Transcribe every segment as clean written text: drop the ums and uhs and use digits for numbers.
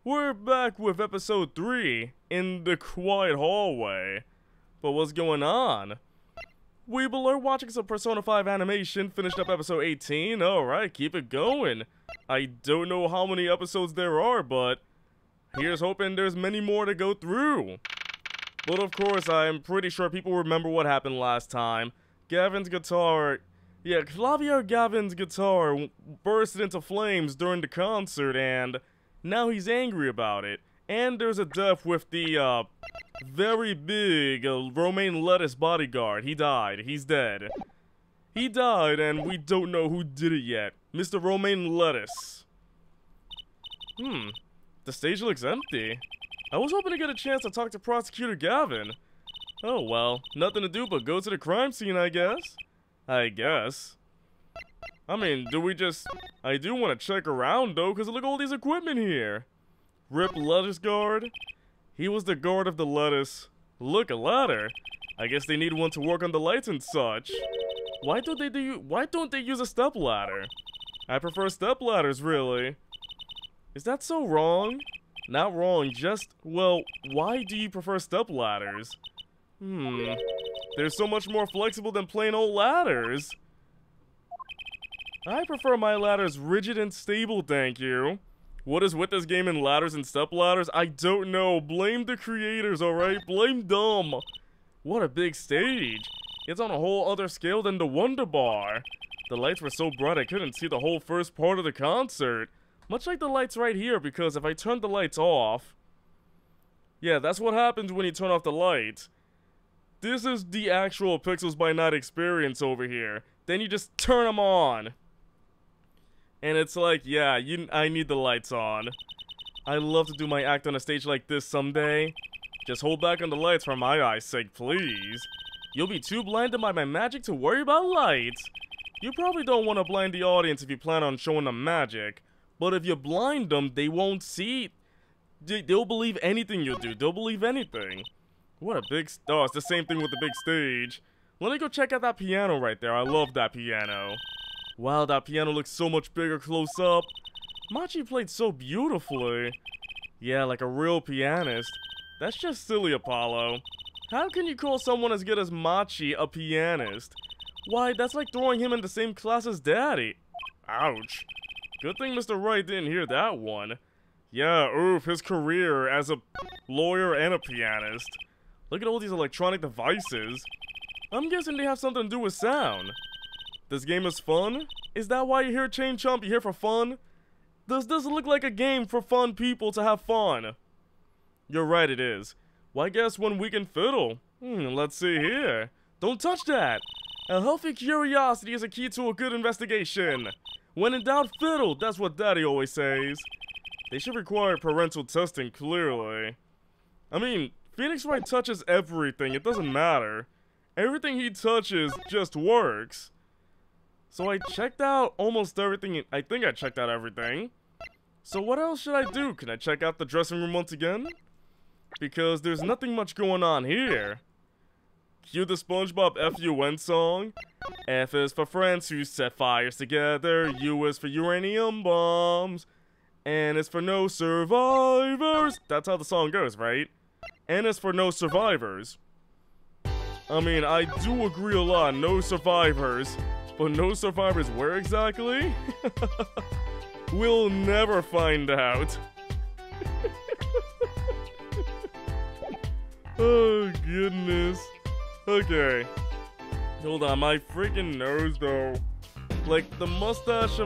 We're back with episode 3 in the quiet hallway. But what's going on? We are watching some Persona 5 animation, finished up episode 18. Alright, keep it going. I don't know how many episodes there are, but here's hoping there's many more to go through. But of course, I'm pretty sure people remember what happened last time. Flavio Gavin's guitar bursted into flames during the concert, and now he's angry about it. And there's a death with the, very big romaine lettuce bodyguard. He died. He's dead. He died, and we don't know who did it yet. Mr. Romaine Lettuce. The stage looks empty. I was hoping to get a chance to talk to Prosecutor Gavin. Oh well, nothing to do but go to the crime scene, I guess. I mean, I do want to check around, though, because look at all these equipment here. Rip Lettuce Guard. He was the guard of the lettuce. Look, a ladder. I guess they need one to work on the lights and such. Why don't they use a step ladder? I prefer step ladders, really. Is that so wrong? Not wrong, well, why do you prefer step ladders? They're so much more flexible than plain old ladders. I prefer my ladders rigid and stable, thank you. What is with this game and ladders and step ladders? I don't know. Blame the creators, alright? Blame them. What a big stage. It's on a whole other scale than the Wonder Bar. The lights were so bright I couldn't see the whole first part of the concert. Much like the lights right here, because if I turn the lights off... Yeah, that's what happens when you turn off the light. This is the actual Pixels by Night experience over here. Then you just turn them on. And it's like, yeah, I need the lights on. I love to do my act on a stage like this someday. Just hold back on the lights for my eyes' sake, please. You'll be too blinded by my magic to worry about lights. You probably don't want to blind the audience if you plan on showing them magic. But if you blind them, they won't see. They'll believe anything you do. They'll believe anything. What a big... Oh, it's the same thing with the big stage. Let me go check out that piano right there. I love that piano. Wow, that piano looks so much bigger close up. Machi played so beautifully. Yeah, like a real pianist. That's just silly, Apollo. How can you call someone as good as Machi a pianist? Why, that's like throwing him in the same class as Daddy. Ouch. Good thing Mr. Wright didn't hear that one. Yeah, oof, his career as a lawyer and a pianist. Look at all these electronic devices. I'm guessing they have something to do with sound. This game is fun? Is that why you're here, Chain Chomp? You're here for fun? Does this look like a game for fun people to have fun? You're right, it is. Why, guess when we can fiddle? Let's see here. Don't touch that! A healthy curiosity is a key to a good investigation. When in doubt, fiddle! That's what Daddy always says. They should require parental testing, clearly. I mean, Phoenix Wright touches everything, it doesn't matter. Everything he touches just works. So I checked out almost everything. I think I checked out everything. So what else should I do? Can I check out the dressing room once again? Because there's nothing much going on here. Cue the SpongeBob FUN song. F is for friends who set fires together. U is for uranium bombs. N is for no survivors. That's how the song goes, right? N is for no survivors. I mean, I do agree a lot, no survivors. But no survivors where exactly? We'll never find out. Oh, goodness. Okay. Hold on, my freaking nose, though. Like, the mustache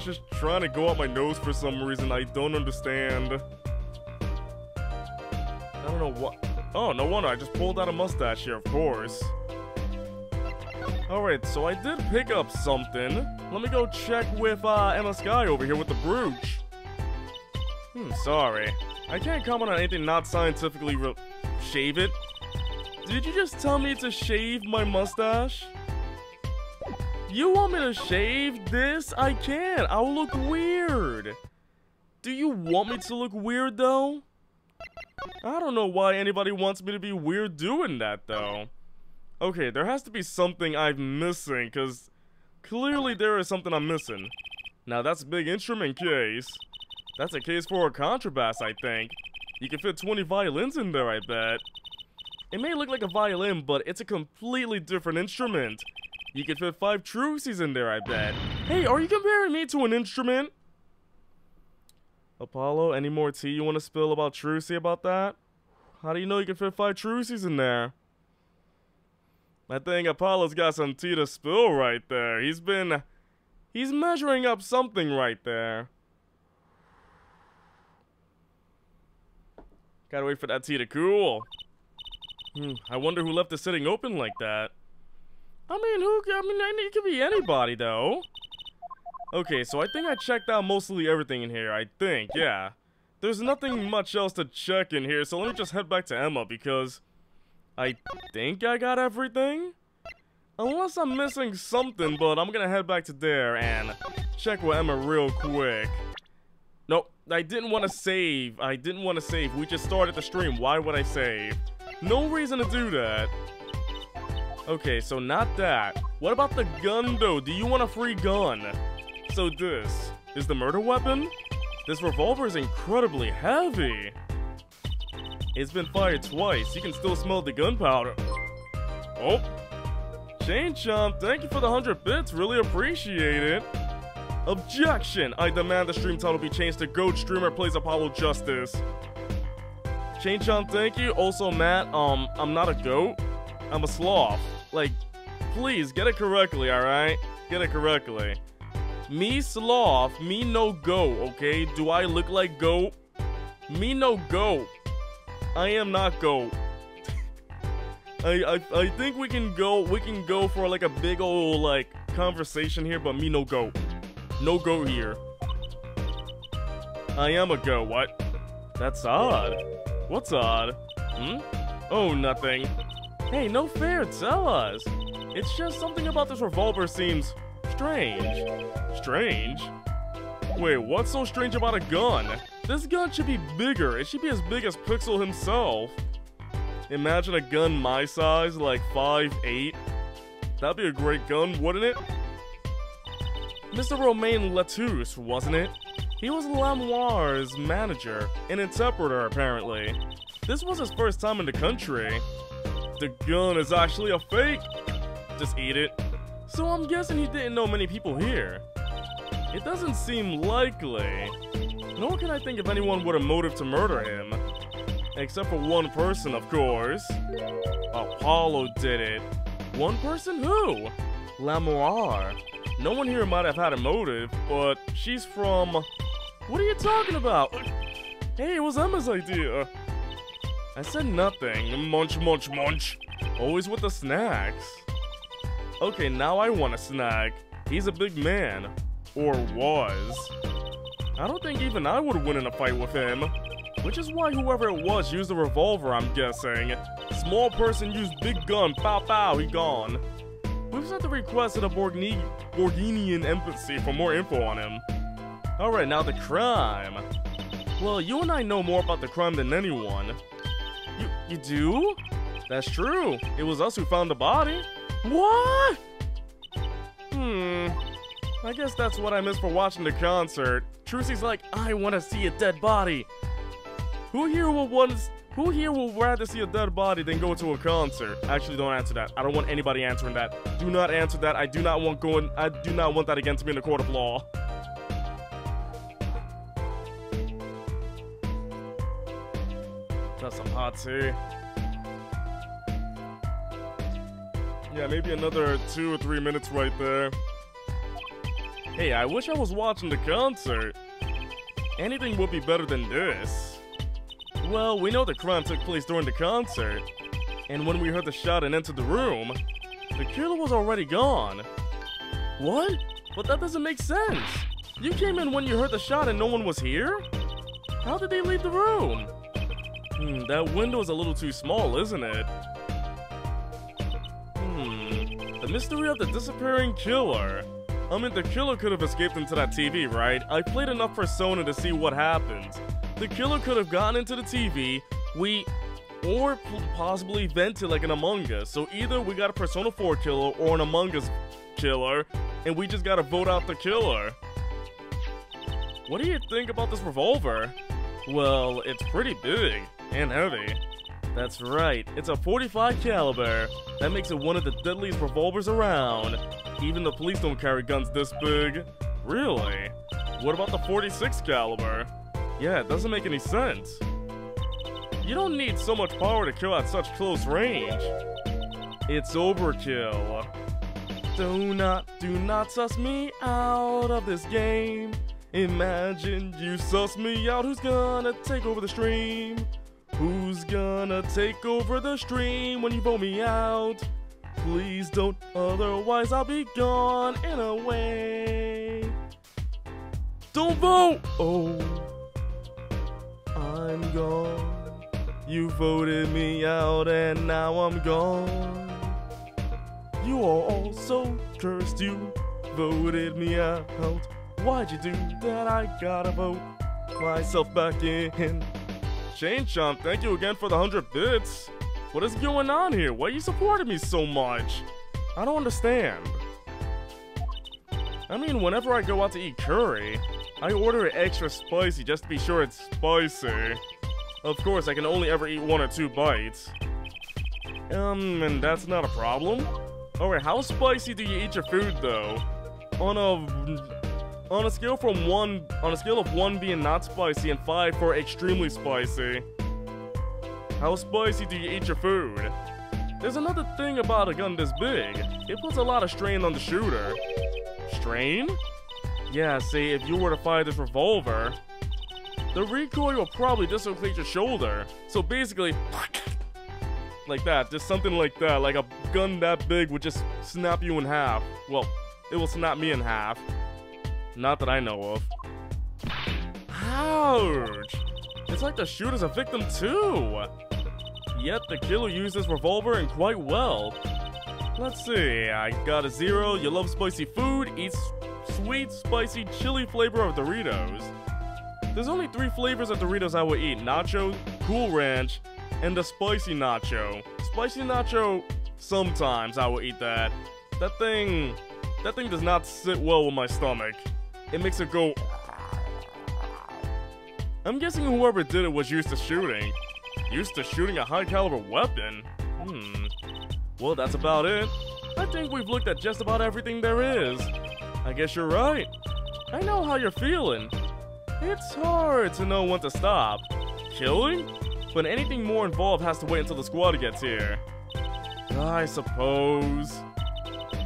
is trying to go up my nose for some reason. I don't understand. I don't know what. Oh, no wonder. I just pulled out a mustache here, of course. Alright, so I did pick up something. Let me go check with Emma Sky over here with the brooch. Sorry. I can't comment on anything not scientifically shave it. Did you just tell me to shave my mustache? You want me to shave this? I can't. I'll look weird. Do you want me to look weird, though? I don't know why anybody wants me to be weird doing that, though. Okay, there has to be something I'm missing, because clearly there is something I'm missing. Now, that's a big instrument case. That's a case for a contrabass, I think. You can fit 20 violins in there, I bet. It may look like a violin, but it's a completely different instrument. You can fit 5 Trucy's in there, I bet. Hey, are you comparing me to an instrument? Apollo, any more tea you want to spill about Trucy about that? How do you know you can fit 5 Trucy's in there? I think Apollo's got some tea to spill right there. He's measuring up something right there. Gotta wait for that tea to cool. I wonder who left the sitting open like that. I mean, it could be anybody, though. Okay, so I think I checked out mostly everything in here, I think, yeah. There's nothing much else to check in here, so let me just head back to Emma, because I think I got everything? Unless I'm missing something, but I'm gonna head back to there and check with Emma real quick. Nope, I didn't want to save. We just started the stream. Why would I save? No reason to do that. Okay, so not that. What about the gun, though? Do you want a free gun? So this is the murder weapon? This revolver is incredibly heavy. It's been fired twice. You can still smell the gunpowder. Oh. Chain Chomp, thank you for the 100 bits. Really appreciate it. Objection! I demand the stream title be changed to Goat Streamer Plays Apollo Justice. Chain Chomp, thank you. Also, Matt, I'm not a goat. I'm a sloth. Like, please, get it correctly, alright? Get it correctly. Me sloth, me no goat, okay? Do I look like goat? Me no goat. I am not goat. I think we can go for like a big ol' like conversation here, but me no goat. No goat here. I am a goat, what? That's odd. What's odd? Oh, nothing. Hey, no fair, tell us. It's just something about this revolver seems strange. Strange? Wait, what's so strange about a gun? This gun should be bigger. It should be as big as Pixel himself. Imagine a gun my size, like 5'8". That'd be a great gun, wouldn't it? Mr. Romain Letouche, wasn't it? He was Lamoire's manager, an interpreter apparently. This was his first time in the country. The gun is actually a fake. Just eat it. So I'm guessing he didn't know many people here. It doesn't seem likely. Nor can I think of anyone with a motive to murder him. Except for one person, of course. Apollo did it. One person? Who? Lamoire. No one here might have had a motive, but she's from... What are you talking about? Hey, it was Emma's idea. I said nothing. Munch, munch, munch. Always with the snacks. Okay, now I want a snack. He's a big man. Or was. I don't think even I would win in a fight with him. Which is why whoever it was used a revolver, I'm guessing. Small person used big gun. Pow pow, he gone. We've sent the request to the Borginian Embassy for more info on him. Alright, now the crime. Well, you and I know more about the crime than anyone. You do? That's true. It was us who found the body. What? I guess that's what I missed for watching the concert. Trucy's like, I want to see a dead body. Who here will rather see a dead body than go to a concert? Actually, don't answer that. I don't want anybody answering that. Do not answer that. I do not want that against me in the court of law. That's some hot tea. Yeah, maybe another 2 or 3 minutes right there. Hey, I wish I was watching the concert. Anything would be better than this. Well, we know the crime took place during the concert. And when we heard the shot and entered the room, the killer was already gone. What? But that doesn't make sense. You came in when you heard the shot and no one was here? How did they leave the room? That window is a little too small, isn't it? The mystery of the disappearing killer. I mean, the killer could have escaped into that TV, right? I played enough Persona to see what happens. The killer could have gotten into the TV, or possibly vented like an Among Us. So either we got a Persona 4 killer or an Among Us killer, and we just gotta vote out the killer. What do you think about this revolver? Well, it's pretty big and heavy. That's right, it's a .45 caliber. That makes it one of the deadliest revolvers around. Even the police don't carry guns this big. Really? What about the .46 caliber? Yeah, it doesn't make any sense. You don't need so much power to kill at such close range. It's overkill. Do not suss me out of this game. Imagine you suss me out. Who's gonna take over the stream? Who's gonna take over the stream when you vote me out? Please don't, otherwise I'll be gone in a way. Don't vote! Oh, I'm gone. You voted me out and now I'm gone. You are all so cursed, you voted me out. Why'd you do that? I gotta vote myself back in. Shane Chomp, thank you again for the 100 bits. What is going on here? Why are you supporting me so much? I don't understand. I mean, whenever I go out to eat curry, I order it extra spicy just to be sure it's spicy. Of course, I can only ever eat 1 or 2 bites. And that's not a problem? Alright, how spicy do you eat your food though? On a scale of 1 being not spicy and 5 for extremely spicy. How spicy do you eat your food? There's another thing about a gun this big. It puts a lot of strain on the shooter. Strain? Yeah, see, if you were to fire this revolver, the recoil will probably dislocate your shoulder. So basically, like that, just something like that, like a gun that big would just snap you in half. Well, it will snap me in half. Not that I know of. Ouch! It's like the shooter's a victim too! Yet the killer used this revolver and quite well. Let's see, I got a 0, you love spicy food, eats sweet, spicy, chili flavor of Doritos. There's only 3 flavors of Doritos I will eat, Nacho, Cool Ranch, and the Spicy Nacho. Spicy Nacho, sometimes I will eat that. That thing does not sit well with my stomach. It makes it go... I'm guessing whoever did it was used to shooting. Used to shooting a high caliber weapon? Well, that's about it. I think we've looked at just about everything there is. I guess you're right. I know how you're feeling. It's hard to know when to stop. Killing? But anything more involved has to wait until the squad gets here. I suppose.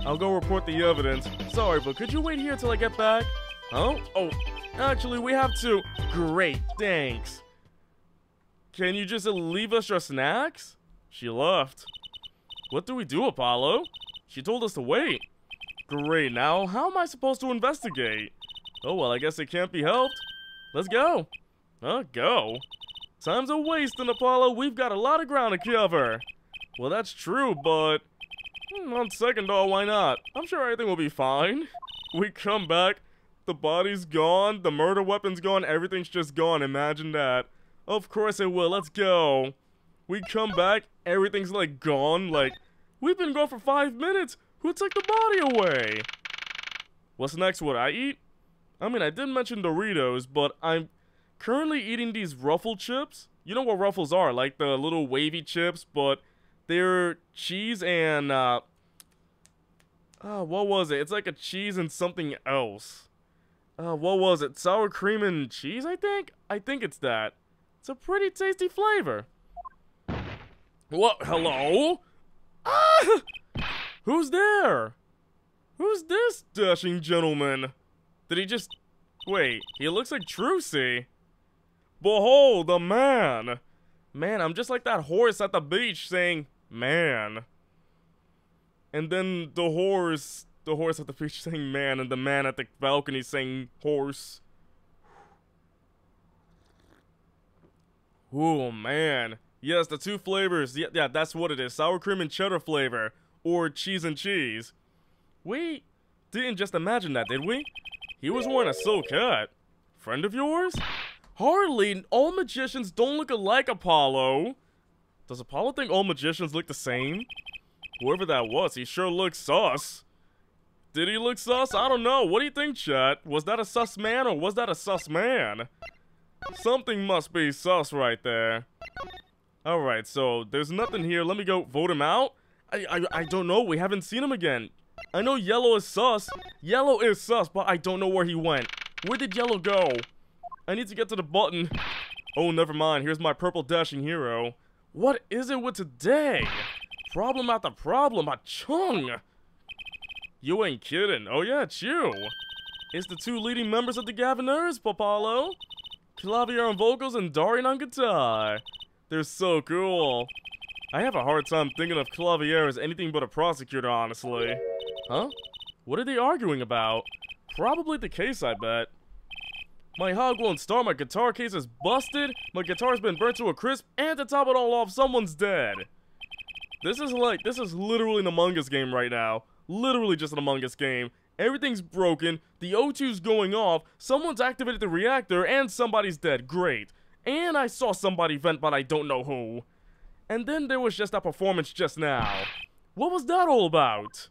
I'll go report the evidence. Sorry, but could you wait here till I get back? Huh? Oh, actually, we have to. Great, thanks. Can you just leave us your snacks? She left. What do we do, Apollo? She told us to wait. Great, now how am I supposed to investigate? Oh, well, I guess it can't be helped. Let's go. Go. Time's a wasting, Apollo. We've got a lot of ground to cover. Well, that's true, but... on second thought, why not? I'm sure everything will be fine. We come back, the body's gone, the murder weapon's gone, everything's just gone. Imagine that. Of course it will. Let's go. We come back, everything's like gone. Like, we've been gone for 5 minutes. Who took the body away? What's next? What I eat? I mean, I did mention Doritos, but I'm currently eating these Ruffle chips. You know what Ruffles are, like the little wavy chips, but they're cheese and, what was it? It's like a cheese and something else. What was it? Sour cream and cheese, I think? I think it's that. It's a pretty tasty flavor. What? Hello? Ah! Who's there? Who's this dashing gentleman? Did he just... Wait, he looks like Trucy. Behold, the man. Man, I'm just like that horse at the beach saying, man. And then the horse at the beach saying man, and the man at the balcony saying horse. Oh, man. Yes, the 2 flavors. Yeah, that's what it is. Sour cream and cheddar flavor. Or cheese and cheese. We didn't just imagine that, did we? He was wearing a silk hat. Friend of yours? Hardly. All magicians don't look alike, Apollo. Does Apollo think all magicians look the same? Whoever that was, he sure looks sus. Did he look sus? I don't know. What do you think, chat? Was that a sus man or was that a sus man? Something must be sus right there. Alright, so there's nothing here. Let me go vote him out. I don't know. We haven't seen him again. I know Yellow is sus. Yellow is sus, but I don't know where he went. Where did Yellow go? I need to get to the button. Oh, never mind. Here's my purple dashing hero. What is it with today? Problem after problem. Chung. You ain't kidding. Oh yeah, it's you. It's the two leading members of the Gaviners, Papalo. Clavier on vocals and Darian on guitar. They're so cool. I have a hard time thinking of Clavier as anything but a prosecutor, honestly. Huh? What are they arguing about? Probably the case, I bet. My hog won't start, my guitar case is busted, my guitar's been burnt to a crisp, and to top it all off, someone's dead. This is literally an Among Us game right now. Literally just an Among Us game. Everything's broken, the O2's going off, someone's activated the reactor, and somebody's dead. Great. And I saw somebody vent, but I don't know who. And then there was just that performance just now. What was that all about?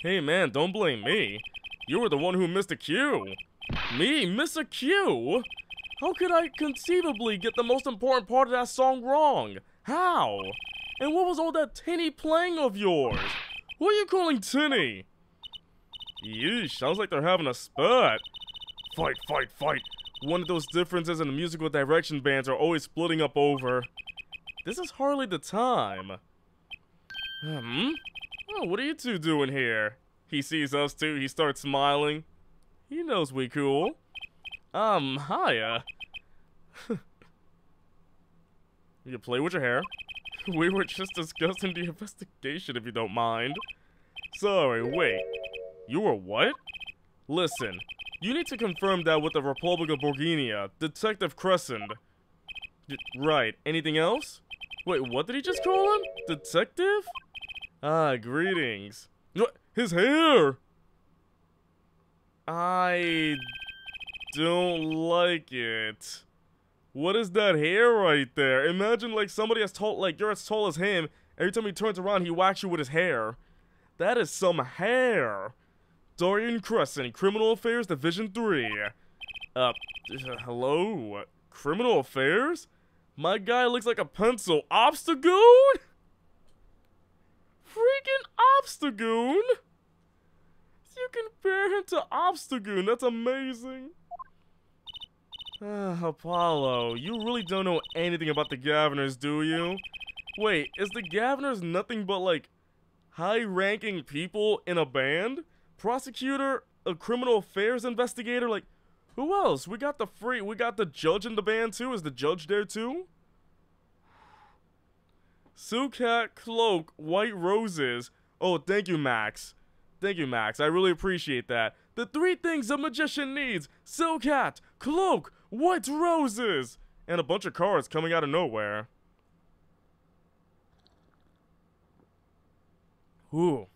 Hey man, don't blame me. You were the one who missed a cue. Me? Miss a cue? How could I conceivably get the most important part of that song wrong? How? And what was all that tinny playing of yours? Who are you calling tinny? Yeesh, sounds like they're having a spat. Fight, fight, fight. One of those differences in the musical direction bands are always splitting up over. This is hardly the time. Oh, what are you two doing here? He sees us two, he starts smiling. He knows we cool. Hiya. You play with your hair. We were just discussing the investigation, if you don't mind. Sorry, wait. You were what? Listen, you need to confirm that with the Republic of Borginia, Detective Crescent. Right, anything else? Wait, what did he just call him? Detective? Ah, greetings. What? His hair! I don't like it. What is that hair right there? Imagine like somebody as tall, like you're as tall as him. Every time he turns around, he whacks you with his hair. That is some hair. Darian Crescent, Criminal Affairs Division 3. Hello? Criminal Affairs? My guy looks like a pencil. Obstagoon? Freaking Obstagoon? You compare him to Obstagoon, that's amazing. Apollo, you really don't know anything about the Gaviners, do you? Wait, is the Gaviners nothing but like high-ranking people in a band? Prosecutor, a criminal affairs investigator, like who else? We got the judge in the band too. Is the judge there too? Sukat, Cloak, White Roses. Oh, thank you, Max. Thank you, Max. I really appreciate that. The three things a magician needs: Silk Hat, Cloak, White Roses, and a bunch of cards coming out of nowhere. Ooh.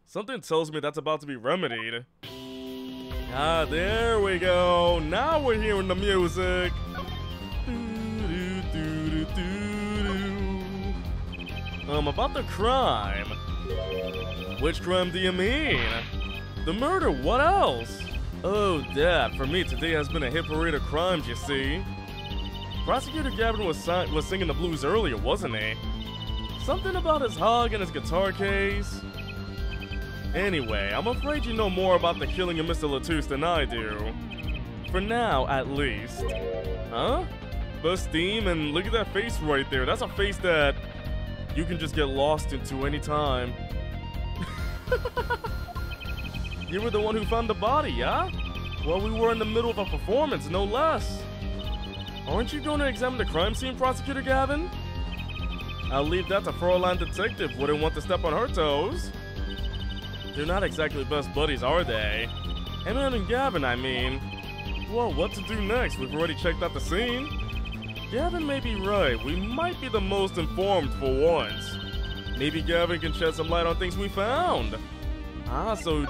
Something tells me that's about to be remedied. Ah, there we go. Now we're hearing the music. About the crime. Which crime do you mean? The murder, what else? Oh, Dad, for me today has been a hit parade of crimes, you see. Prosecutor Gavin was singing the blues earlier, wasn't he? Something about his hog and his guitar case. Anyway, I'm afraid you know more about the killing of Mr. Latouche than I do. For now, at least. Huh? Bust steam, and look at that face right there. That's a face that you can just get lost into anytime. You were the one who found the body, yeah? Well, we were in the middle of a performance, no less. Aren't you going to examine the crime scene, Prosecutor Gavin? I'll leave that to Fräulein Detective. Wouldn't want to step on her toes. They're not exactly best buddies, are they? Emma and Gavin, I mean. Well, what to do next? We've already checked out the scene. Gavin may be right. We might be the most informed for once. Maybe Gavin can shed some light on things we found. Ah, so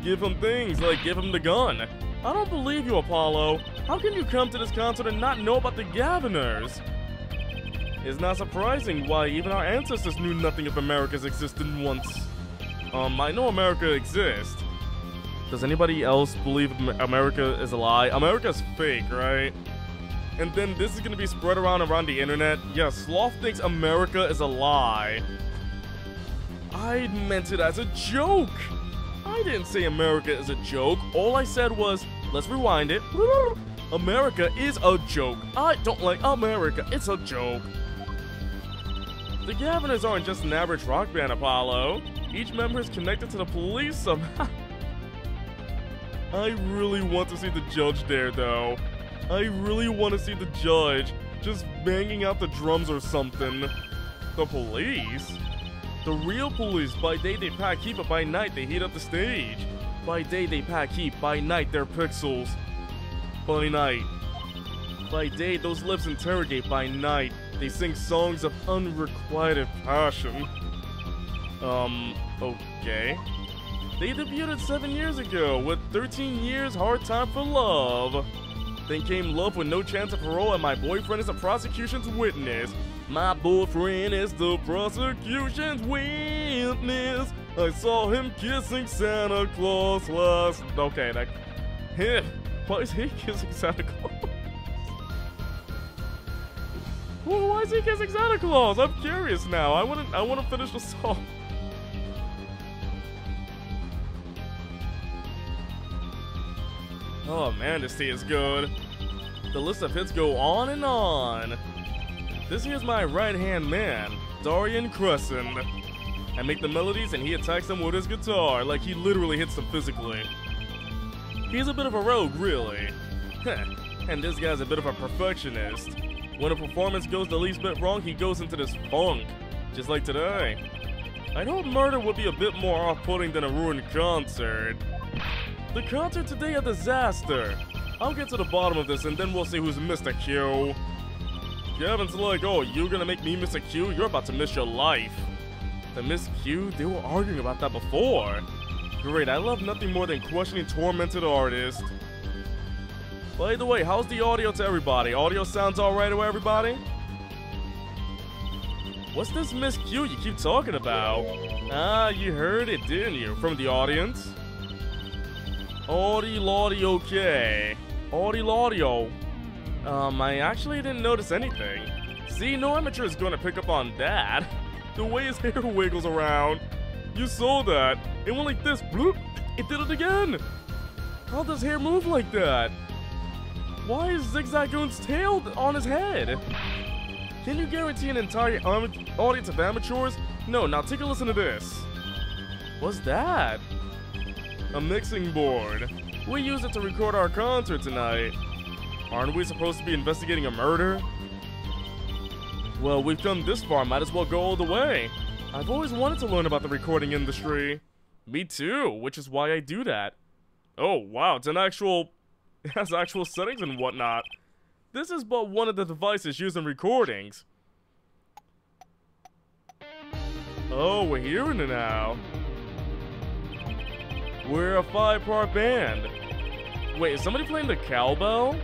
give him things, like give him the gun. I don't believe you, Apollo. How can you come to this concert and not know about the Gaviners? It's not surprising why even our ancestors knew nothing of America's existence once. I know America exists. Does anybody else believe America is a lie? America's fake, right? And then this is gonna be spread around the internet. Yeah, Sloth thinks America is a lie. I meant it as a joke. I didn't say America is a joke. All I said was, let's rewind it. America is a joke. I don't like America. It's a joke. The Gaviners aren't just an average rock band, Apollo. Each member is connected to the police somehow. I really want to see the judge there, though. I really want to see the judge just banging out the drums or something. The police? The real police. By day they pack heat, but by night they heat up the stage. By day they pack heat, by night they're pixels. By night. By day those lips interrogate, by night they sing songs of unrequited passion. Okay. They debuted 7 years ago with 13 years Hard Time for Love. Then came Love with No Chance of Parole and My Boyfriend is a Prosecution's Witness. My boyfriend is the prosecution's witness. I saw him kissing Santa Claus last... Okay, that... Why is he kissing Santa Claus? Well, why is he kissing Santa Claus? I'm curious now. I wanna finish the song. Oh man, this tea is good. The list of hits go on and on. This here's my right-hand man, Darian Crescent. I make the melodies and he attacks them with his guitar, like he literally hits them physically. He's a bit of a rogue, really. And this guy's a bit of a perfectionist. When a performance goes the least bit wrong, he goes into this funk, just like today. I thought murder would be a bit more off-putting than a ruined concert. The concert today a disaster. I'll get to the bottom of this and then we'll see who's Mr. Q. Gavin's like, oh, you're gonna make me Mr. Q? You're about to miss your life. The Miss Q? They were arguing about that before. Great, I love nothing more than questioning tormented artists. By the way, how's the audio to everybody? Audio sounds alright to everybody? What's this Miss Q you keep talking about? Ah, you heard it, didn't you? From the audience? Audi Laudio, okay. Audi Laudio. I actually didn't notice anything. See, no amateur is gonna pick up on that. The way his hair wiggles around. You saw that. It went like this. Bloop. It did it again. How does hair move like that? Why is Zigzagoon's tail on his head? Can you guarantee an entire audience of amateurs? No, now take a listen to this. What's that? A mixing board. We use it to record our concert tonight. Aren't we supposed to be investigating a murder? Well, we've come this far, might as well go all the way. I've always wanted to learn about the recording industry. Me too, which is why I do that. Oh, wow, it's an actual... It has actual settings and whatnot. This is but one of the devices used in recordings. Oh, we're hearing it now. We're a 5-part band. Wait, is somebody playing the cowbell?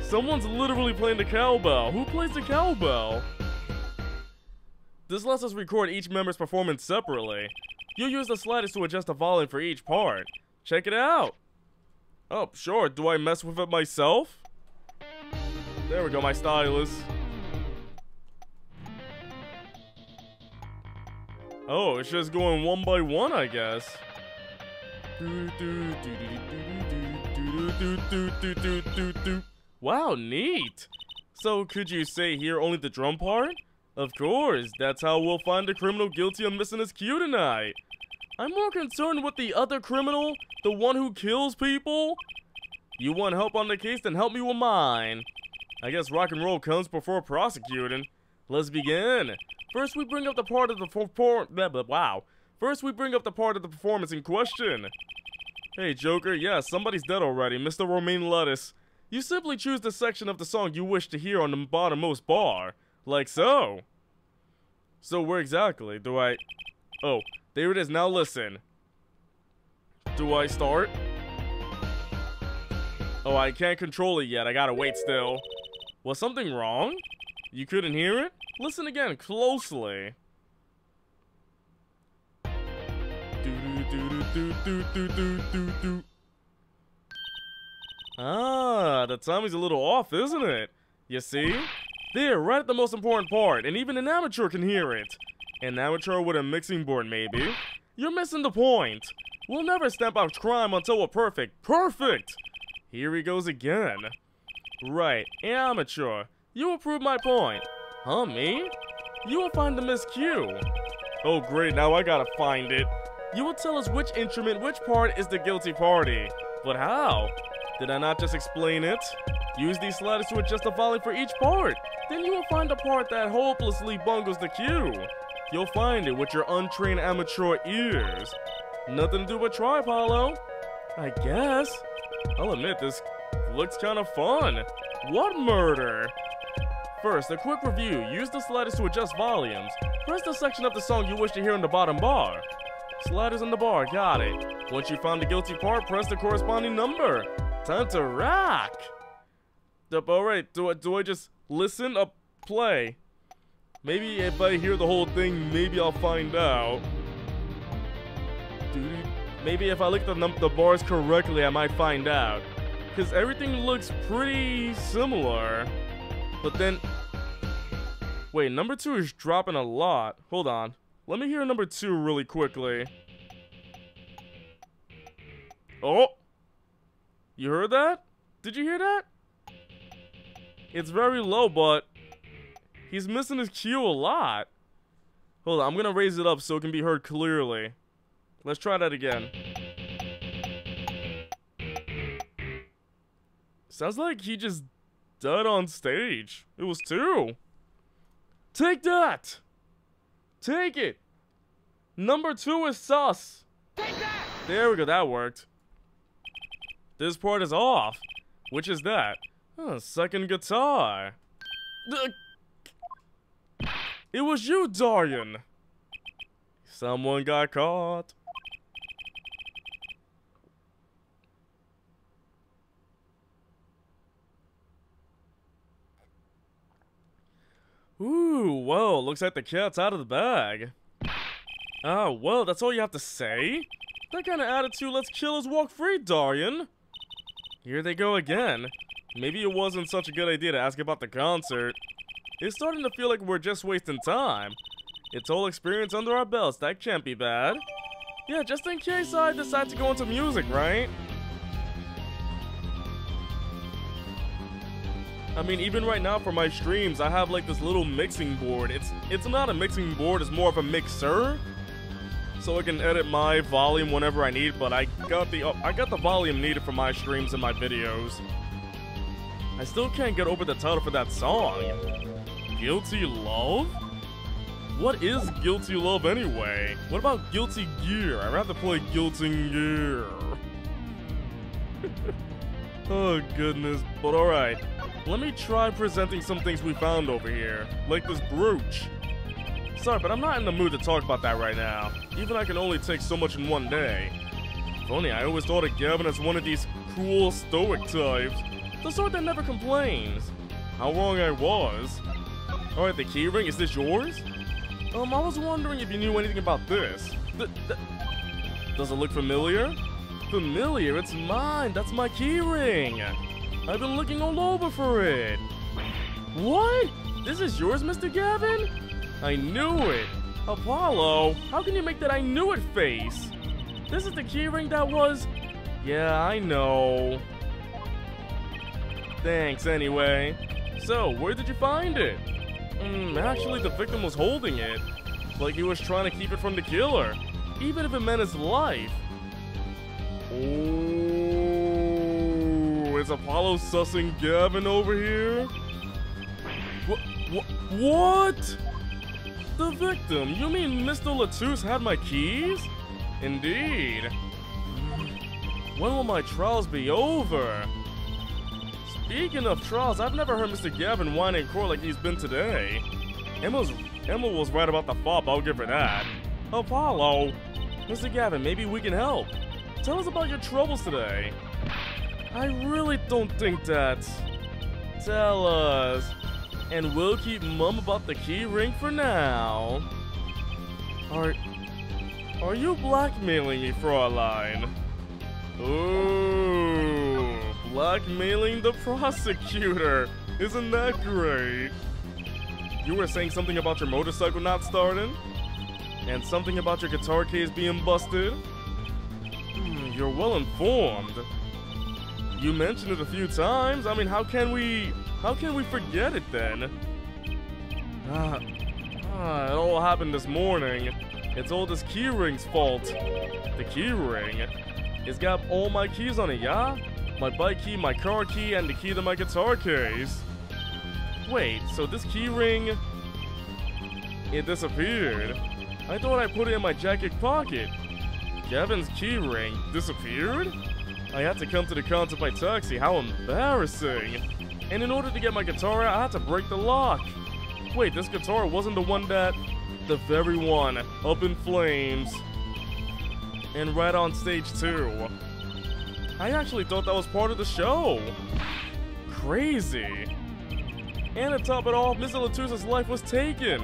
Someone's literally playing the cowbell. Who plays the cowbell? This lets us record each member's performance separately. You use the sliders to adjust the volume for each part. Check it out. Oh, sure. Do I mess with it myself? There we go, my stylus. Oh, it's just going one by one, I guess. Wow, neat. So could you say here only the drum part? Of course, that's how we'll find the criminal guilty of missing his cue tonight. I'm more concerned with the other criminal, the one who kills people. You want help on the case, then help me with mine. I guess rock and roll comes before prosecuting. Let's begin. First, we bring up the part of the First, we bring up the part of the performance in question. Hey, Joker, yeah, somebody's dead already, Mr. Romaine Lettuce. You simply choose the section of the song you wish to hear on the bottommost bar. Like so. So where exactly do I... Oh, there it is, now listen. Do I start? Oh, I can't control it yet, I gotta wait still. Was something wrong? You couldn't hear it? Listen again, closely. Ah, the timing's a little off, isn't it? You see? There, right at the most important part, and even an amateur can hear it. An amateur with a mixing board, maybe? You're missing the point. We'll never stamp out crime until we're perfect. Perfect! Here he goes again. Right, amateur. You will prove my point. Huh, me? You will find the miscue. Oh great, now I gotta find it. You will tell us which instrument, which part is the guilty party. But how? Did I not just explain it? Use these sliders to adjust the volume for each part. Then you will find the part that hopelessly bungles the cue. You'll find it with your untrained amateur ears. Nothing to do but try, Apollo. I guess. I'll admit, this looks kind of fun. What murder? First, a quick review. Use the sliders to adjust volumes. Press the section of the song you wish to hear in the bottom bar. Sliders in the bar, got it. Once you found the guilty part, press the corresponding number. Time to rock! Alright, do I just listen or play? Maybe if I hear the whole thing, maybe I'll find out. Maybe if I look at the bars correctly, I might find out. Because everything looks pretty similar. But then... Wait, number 2 is dropping a lot. Hold on. Let me hear number 2 really quickly. Oh! You heard that? Did you hear that? It's very low, but he's missing his cue a lot. Hold on, I'm gonna raise it up so it can be heard clearly. Let's try that again. Sounds like he just died on stage. It was 2. Take that! Take it! Number 2 is sus. Take that! There we go, that worked. This part is off. Which is that? Oh, second guitar. It was you, Darian. Someone got caught. Ooh, well, looks like the cat's out of the bag. Oh, well, that's all you have to say? That kind of attitude lets killers walk free, Darian. Here they go again. Maybe it wasn't such a good idea to ask about the concert. It's starting to feel like we're just wasting time. It's all experience under our belts, that can't be bad. Yeah, just in case I decide to go into music, right? I mean, even right now for my streams, I have like this little mixing board. It's not a mixing board, it's more of a mixer. So I can edit my volume whenever I need, but I got the volume needed for my streams and my videos. I still can't get over the title for that song. Guilty Love? What is Guilty Love anyway? What about Guilty Gear? I'd rather play Guilty Gear. Oh goodness, but alright. Let me try presenting some things we found over here, like this brooch. Sorry, but I'm not in the mood to talk about that right now. Even I can only take so much in one day. If only I always thought of Gavin as one of these cool, stoic types. The sort that never complains. How wrong I was. Alright, the keyring, is this yours? I was wondering if you knew anything about this. Does it look familiar? Familiar? It's mine! That's my keyring! I've been looking all over for it! What? This is yours, Mr. Gavin? I knew it! Apollo, how can you make that I knew it face? This is the keyring that was... Yeah, I know. Thanks anyway. So, where did you find it? Actually, the victim was holding it. Like he was trying to keep it from the killer. Even if it meant his life. Oh, is Apollo sussing Gavin over here? What? The victim? You mean Mr. Latouche had my keys? Indeed. When will my trials be over? Speaking of trials, I've never heard Mr. Gavin whine and crow like he's been today. Emma was right about the fop, I'll give her that. Apollo! Mr. Gavin, maybe we can help. Tell us about your troubles today. I really don't think that. Tell us. And we'll keep mum about the key ring for now. Are you blackmailing me, Fraulein? Ooh, blackmailing the prosecutor. Isn't that great? You were saying something about your motorcycle not starting? And something about your guitar case being busted? You're well informed. You mentioned it a few times. I mean, how can we forget it then? It all happened this morning. It's all this keyring's fault. The keyring. It's got all my keys on it, yeah? My bike key, my car key, and the key to my guitar case. Wait, so this keyring... it disappeared. I thought I put it in my jacket pocket. Gavin's keyring disappeared? I had to come to the concert by taxi. How embarrassing. And in order to get my guitar out, I had to break the lock. Wait, this guitar wasn't the one that... the very one. Up in flames. And right on stage too. I actually thought that was part of the show. Crazy. And to top it off, Mr. Latus's life was taken.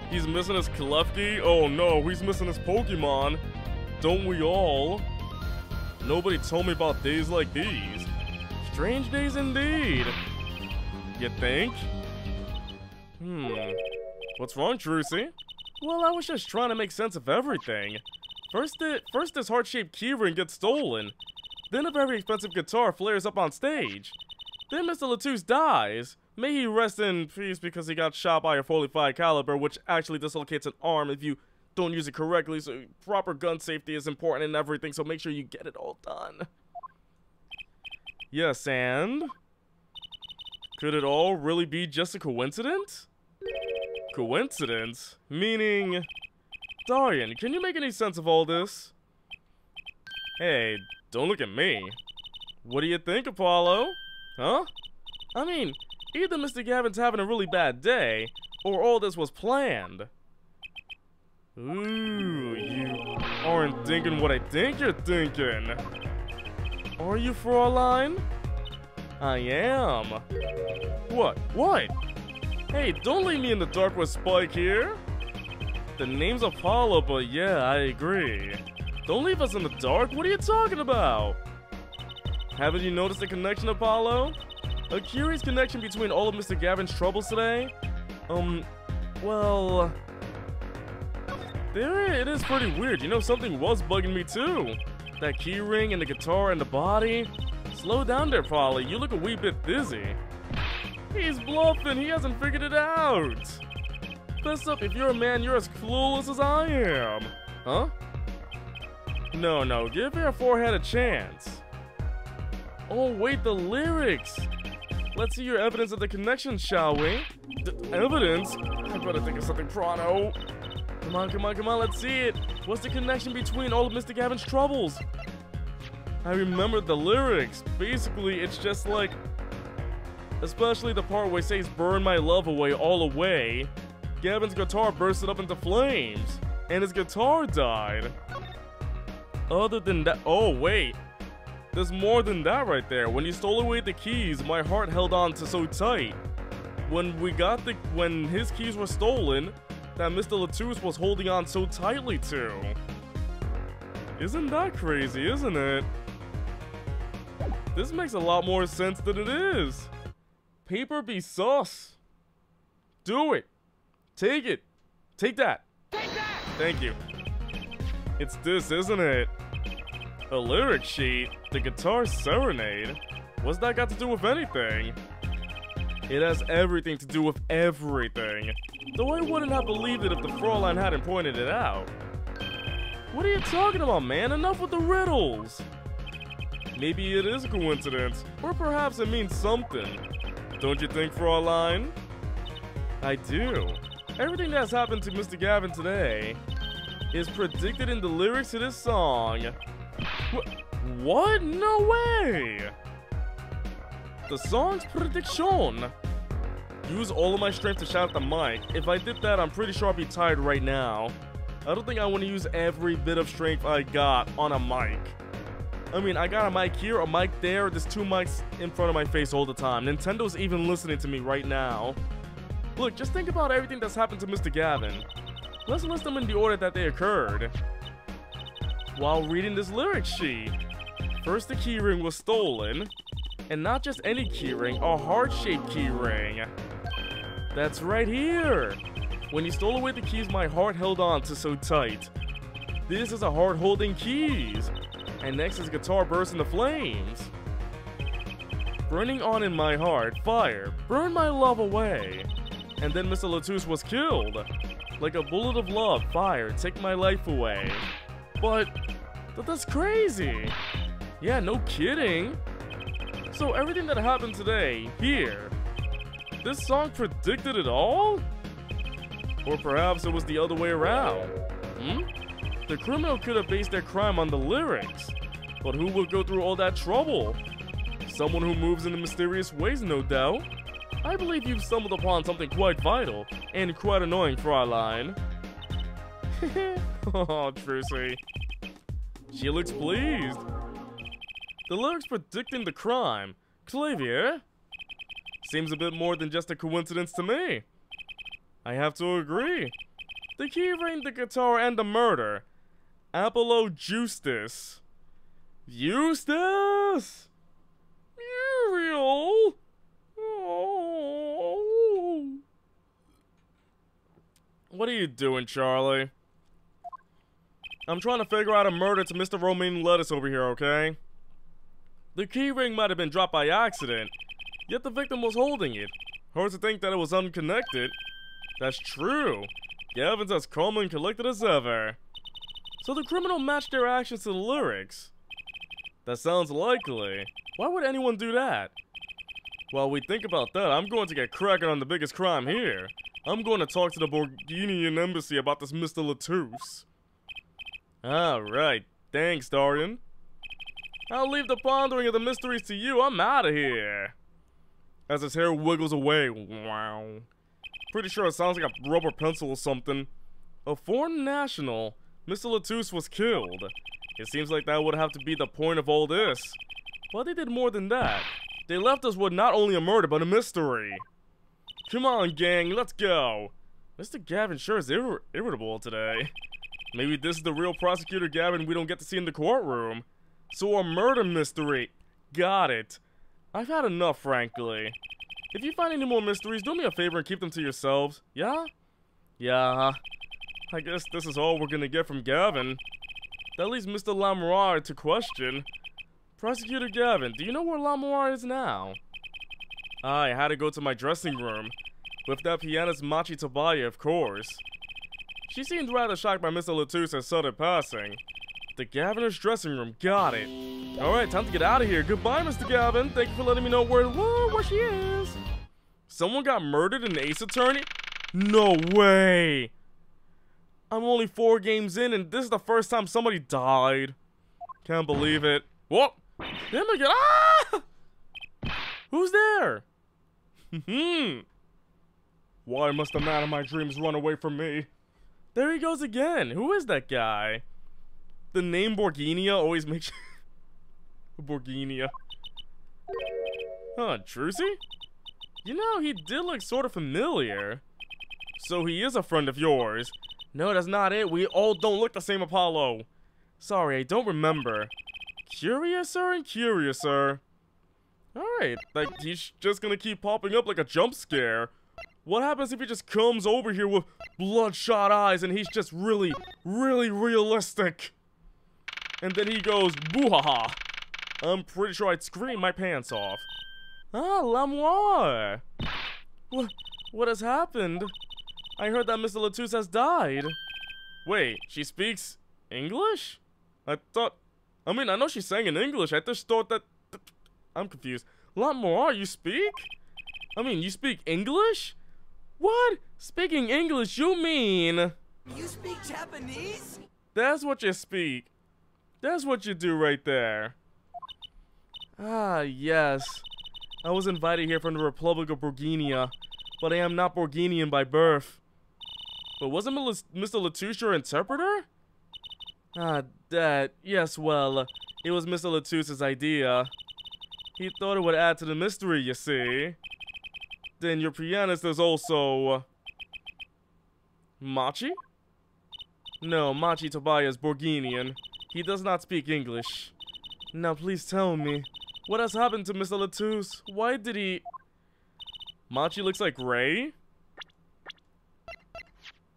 He's missing his Klefki? Oh no, he's missing his Pokemon. Don't we all? Nobody told me about days like these. Strange days indeed. You think? What's wrong, Trucy? Well, I was just trying to make sense of everything. First this heart-shaped keyring gets stolen. Then a very expensive guitar flares up on stage. Then Mr. Latus dies. May he rest in peace because he got shot by a .45 caliber, which actually dislocates an arm if you don't use it correctly, so proper gun safety is important in everything, so make sure you get it all done. Yes, and? Could it all really be just a coincidence? Coincidence? Meaning... Darian, can you make any sense of all this? Hey, don't look at me. What do you think, Apollo? Huh? I mean, either Mr. Gavin's having a really bad day, or all this was planned. Ooh, you aren't thinking what I think you're thinking. Are you, Fraulein? I am. What? What? Hey, don't leave me in the dark with Spike here. The name's Apollo, but yeah, I agree. Don't leave us in the dark. What are you talking about? Haven't you noticed the connection, Apollo? A curious connection between all of Mr. Gavin's troubles today? Well... it is pretty weird. You know, something was bugging me too. That keyring and the guitar and the body. Slow down there, Polly. You look a wee bit dizzy. He's bluffing. He hasn't figured it out. Fess up, if you're a man, you're as clueless as I am. Huh? No, give your forehead a chance. Oh, wait, the lyrics. Let's see your evidence of the connection, shall we? Evidence? I better think of something pronto. Come on, let's see it. What's the connection between all of Mr. Gavin's troubles? I remember the lyrics. Basically, it's just like... especially the part where he says, burn my love away, all away. Gavin's guitar bursted up into flames. And his guitar died. Other than that... oh, wait. There's more than that right there. When he stole away the keys, my heart held on to so tight. When his keys were stolen... that Mr. Latus was holding on so tightly to. Isn't that crazy, isn't it? This makes a lot more sense than it is. Paper be sus. Do it. Take it. Take that. Take that! Thank you. It's this, isn't it? A lyric sheet. The guitar serenade. What's that got to do with anything? It has everything to do with everything. Though I wouldn't have believed it if the Fraulein hadn't pointed it out. What are you talking about, man? Enough with the riddles! Maybe it is a coincidence, or perhaps it means something. Don't you think, Fraulein? I do. Everything that's happened to Mr. Gavin today is predicted in the lyrics to this song. What? No way! The song's prediction. Use all of my strength to shout at the mic. If I did that, I'm pretty sure I'd be tired right now. I don't think I want to use every bit of strength I got on a mic. I mean, I got a mic here, a mic there, there's two mics in front of my face all the time. Nintendo's even listening to me right now. Look, just think about everything that's happened to Mr. Gavin. Let's list them in the order that they occurred. While reading this lyric sheet, first the keyring was stolen, and not just any keyring, a heart-shaped keyring. That's right here. When he stole away the keys my heart held on to so tight. This is a heart holding keys. And next his guitar burst into flames. Burning on in my heart, fire, burn my love away. And then Mr. Latouche was killed. Like a bullet of love, fire, take my life away. But that's crazy. Yeah, no kidding. So everything that happened today, here, this song predicted it all? Or perhaps it was the other way around. The criminal could have based their crime on the lyrics. But who will go through all that trouble? Someone who moves in mysterious ways, no doubt. I believe you've stumbled upon something quite vital and quite annoying, Fraulein. Oh, Trucy. She looks pleased. The lyrics predicting the crime. Clavier? Seems a bit more than just a coincidence to me. I have to agree. The keyring, the guitar, and the murder. Apollo Justice. Eustace! Muriel! Oh. What are you doing, Charlie? I'm trying to figure out a murder to Mr. Romaine Lettuce over here, okay? The keyring might have been dropped by accident, yet the victim was holding it. Hard to think that it was unconnected. That's true. Gavin's as calm and collected as ever. So the criminal matched their actions to the lyrics. That sounds likely. Why would anyone do that? While we think about that, I'm going to get cracking on the biggest crime here. I'm going to talk to the Borginian embassy about this Mr. Latouche. Alright, thanks, Dorian. I'll leave the pondering of the mysteries to you. I'm out of here. As his hair wiggles away. Wow. Pretty sure it sounds like a rubber pencil or something. A foreign national. Mr. Latouche was killed. It seems like that would have to be the point of all this. But they did more than that. They left us with not only a murder, but a mystery. Come on, gang, let's go. Mr. Gavin sure is irritable today. Maybe this is the real prosecutor Gavin we don't get to see in the courtroom. So a murder mystery. Got it. I've had enough, frankly. If you find any more mysteries, do me a favor and keep them to yourselves. Yeah? Yeah. I guess this is all we're gonna get from Gavin. That leaves Mr. Lamoire to question. Prosecutor Gavin, do you know where Lamoire is now? I had to go to my dressing room. With that pianist Machi Tobaya, of course. She seemed rather shocked by Mr. Latouche's sudden passing. The Gaviner's dressing room, got it. Alright, time to get out of here. Goodbye, Mr. Gavin. Thank you for letting me know where she is. Someone got murdered in Ace Attorney? No way. I'm only 4 games in and this is the first time somebody died. Can't believe it. Whoop! There we go. Ah! Who's there? Why must the man of my dreams run away from me? There he goes again. Who is that guy? The name Borginia always makes Borginia. Huh, Trucy? You know, he did look sort of familiar. So he is a friend of yours. No, that's not it. We all don't look the same, Apollo. Sorry, I don't remember. Curiouser and curiouser. Alright, like, he's just gonna keep popping up like a jump scare. What happens if he just comes over here with bloodshot eyes and he's just really, really realistic? And then he goes, boo-ha-ha. I'm pretty sure I'd scream my pants off. Ah, Lamoire. What has happened? I heard that Mr. Latouche has died. Wait, she speaks English? I know she sang in English. I just thought that... I'm confused. Lamoire, you speak? You speak English? What? Speaking English, you mean... You speak Japanese? That's what you speak. That's what you do right there. Ah, yes. I was invited here from the Republic of Borginia, but I am not Borginian by birth. But wasn't Mr. Latouche your interpreter? Ah, that. Yes, well, it was Mr. Latouche's idea. He thought it would add to the mystery, you see. Then your pianist is also... Machi? No, Machi Tobias Borginian. He does not speak English. Now please tell me, what has happened to Mr. Latouche? Why did he... Machi looks like Ray?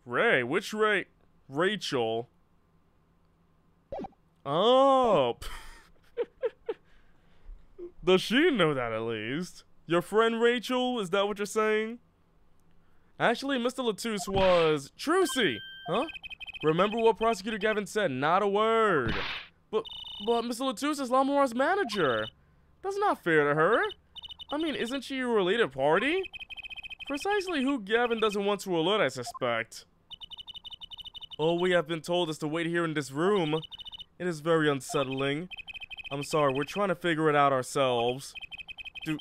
Ray? Which Ray? Rachel. Oh! Does she know that at least? Your friend Rachel? Is that what you're saying? Actually, Mr. Latouche was... Trucy! Huh? Remember what Prosecutor Gavin said, not a word. But Mr. Latouche is Lamoire's manager. That's not fair to her. I mean, isn't she a related party? Precisely who Gavin doesn't want to alert, I suspect. All we have been told is to wait here in this room. It is very unsettling. I'm sorry, we're trying to figure it out ourselves. Do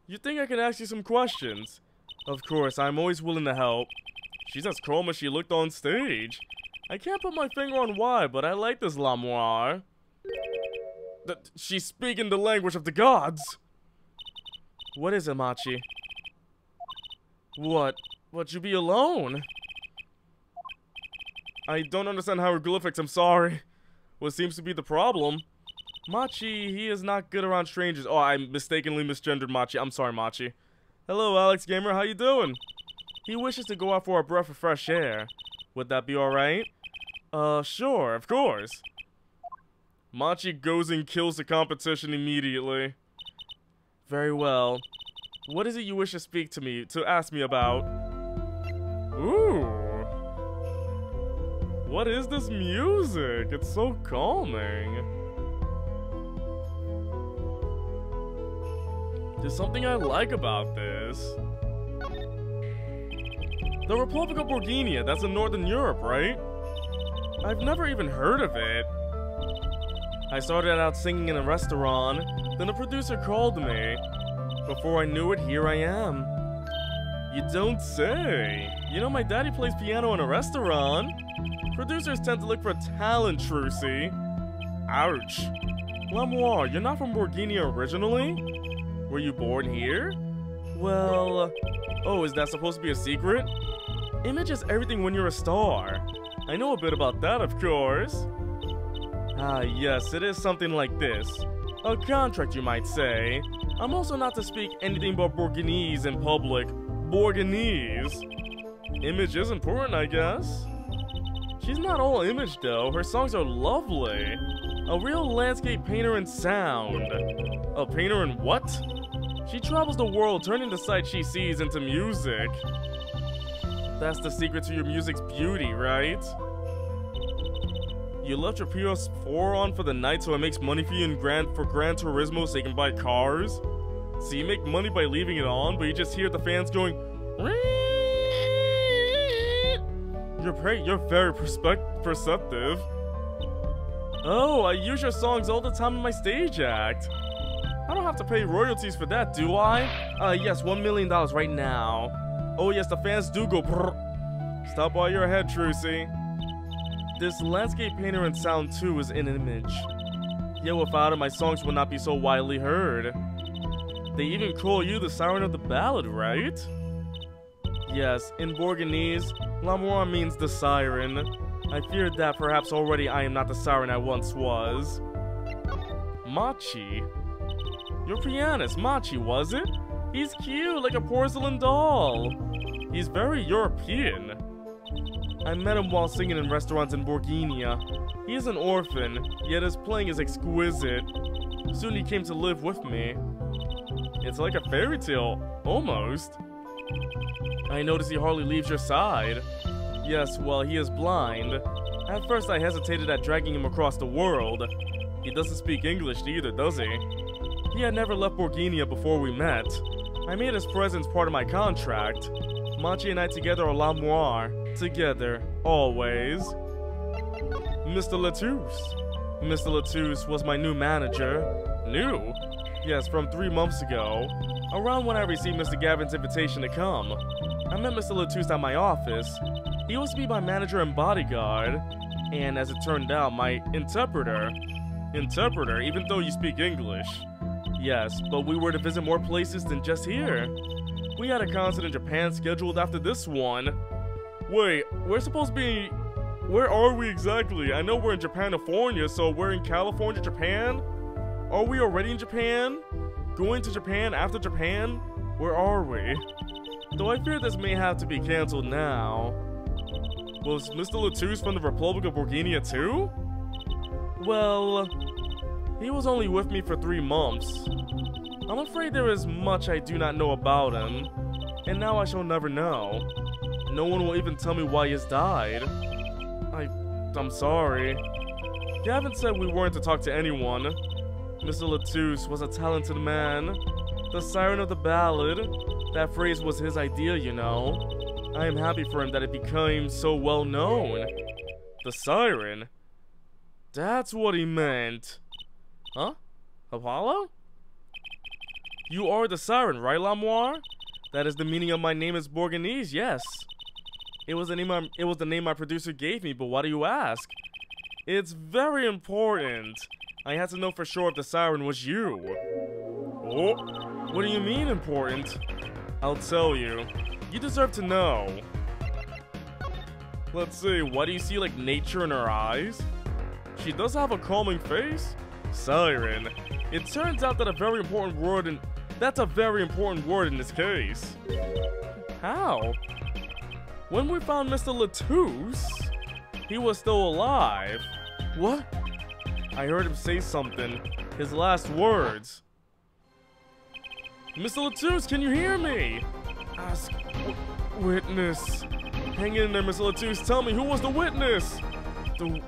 you think I can ask you some questions? Of course, I'm always willing to help. She's as calm as she looked on stage. I can't put my finger on why, but I like this Lamoire. She's speaking the language of the gods. What is it, Machi? What? Would you be alone? I don't understand hieroglyphics, I'm sorry. What seems to be the problem? Machi, he is not good around strangers. Oh, I mistakenly misgendered Machi. I'm sorry, Machi. Hello, Alex Gamer, how you doing? He wishes to go out for a breath of fresh air. Would that be alright? Sure, of course. Machi goes and kills the competition immediately. Very well. What is it you wish to ask me about? Ooh. What is this music? It's so calming. There's something I like about this. The Republic of Borginia, that's in Northern Europe, right? I've never even heard of it. I started out singing in a restaurant, then a producer called me. Before I knew it, here I am. You don't say. You know, my daddy plays piano in a restaurant. Producers tend to look for talent, Trucy. Ouch. Lamoire, you're not from Borginia originally? Were you born here? Well... Oh, is that supposed to be a secret? Image is everything when you're a star. I know a bit about that, of course. Ah, yes, it is something like this. A contract, you might say. I'm also not to speak anything but Borginese in public. Borginese. Image is important, I guess. She's not all image, though. Her songs are lovely. A real landscape painter in sound. A painter in what? She travels the world, turning the sight she sees into music. That's the secret to your music's beauty, right? You left your PS4 on for the night so it makes money for you in Gran Turismo so you can buy cars? So you make money by leaving it on, but you just hear the fans going... You're very perceptive. Oh, I use your songs all the time in my stage act. I don't have to pay royalties for that, do I? Yes, $1 million right now. Oh yes, the fans do go brrr. Stop while you're ahead, Trucy. This landscape painter in sound too is in image. Yet without it, my songs would not be so widely heard. They even call you the siren of the ballad, right? Yes, in Borginese, Lamoire means the siren. I feared that perhaps already I am not the siren I once was. Machi? Your pianist, Machi, was it? He's cute, like a porcelain doll. He's very European. I met him while singing in restaurants in Borginia. He is an orphan, yet his playing is exquisite. Soon he came to live with me. It's like a fairy tale, almost. I notice he hardly leaves your side. Yes, well, he is blind. At first I hesitated at dragging him across the world. He doesn't speak English either, does he? He had never left Borginia before we met. I made his presence part of my contract. Machi and I together are Lamoire. Together, always. Mr. Latouche. Mr. Latouche was my new manager. New? Yes, from 3 months ago. Around when I received Mr. Gavin's invitation to come. I met Mr. Latouche at my office. He was to be my manager and bodyguard. And as it turned out, my interpreter. Interpreter, even though you speak English. Yes, but we were to visit more places than just here. We had a concert in Japan scheduled after this one. Wait, we're supposed to be Where are we exactly? I know we're in Japanifornia, so we're in California, Japan? Are we already in Japan? Going to Japan after Japan? Where are we? Though I fear this may have to be cancelled now. Was Mr. Latouche from the Republic of Borginia too? Well, he was only with me for 3 months. I'm afraid there is much I do not know about him, and now I shall never know. No one will even tell me why he has died. I'm sorry. Gavin said we weren't to talk to anyone. Mr. Latouche was a talented man. The siren of the ballad. That phrase was his idea, you know. I am happy for him that it became so well known. The siren? That's what he meant. Huh? Apollo? You are the siren, right, Lamoire? That is the meaning of my name is Borganese, yes. It was the name my producer gave me, but why do you ask? It's very important. I had to know for sure if the siren was you. Oh, what do you mean important? I'll tell you. You deserve to know. Let's see, why do you see like nature in her eyes? She does have a calming face? Siren. It turns out that that's a very important word in this case. How? When we found Mr. Latouche, he was still alive. What? I heard him say something. His last words. Mr. Latouche, can you hear me? Ask witness. Hang in there, Mr. Latouche. Tell me, who was the witness? The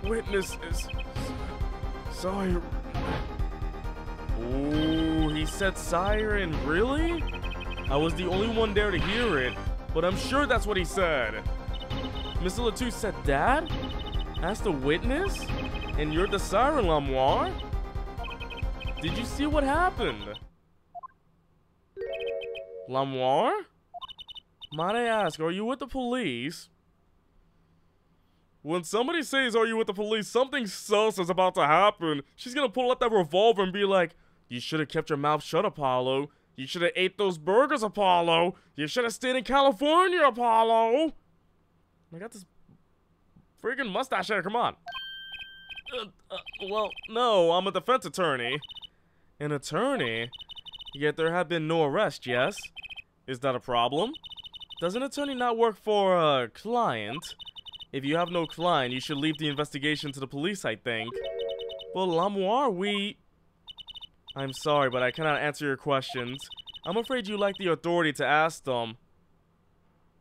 witness is Siren. Ooh, he said siren. Really? I was the only one there to hear it, but I'm sure that's what he said. Mr. Latouche said that? As the witness? And you're the siren, Lamoire? Did you see what happened? Lamoire? Might I ask, are you with the police? When somebody says, are you with the police, something sus is about to happen. She's gonna pull out that revolver and be like, you should have kept your mouth shut, Apollo. You should have ate those burgers, Apollo. You should have stayed in California, Apollo. I got this freaking mustache hair, come on. Well, no, I'm a defense attorney. An attorney? Yet there have been no arrests, yes? Is that a problem? Does an attorney not work for a client? If you have no client, you should leave the investigation to the police, I think. Well, Lamoire, I'm sorry, but I cannot answer your questions. I'm afraid you lack the authority to ask them.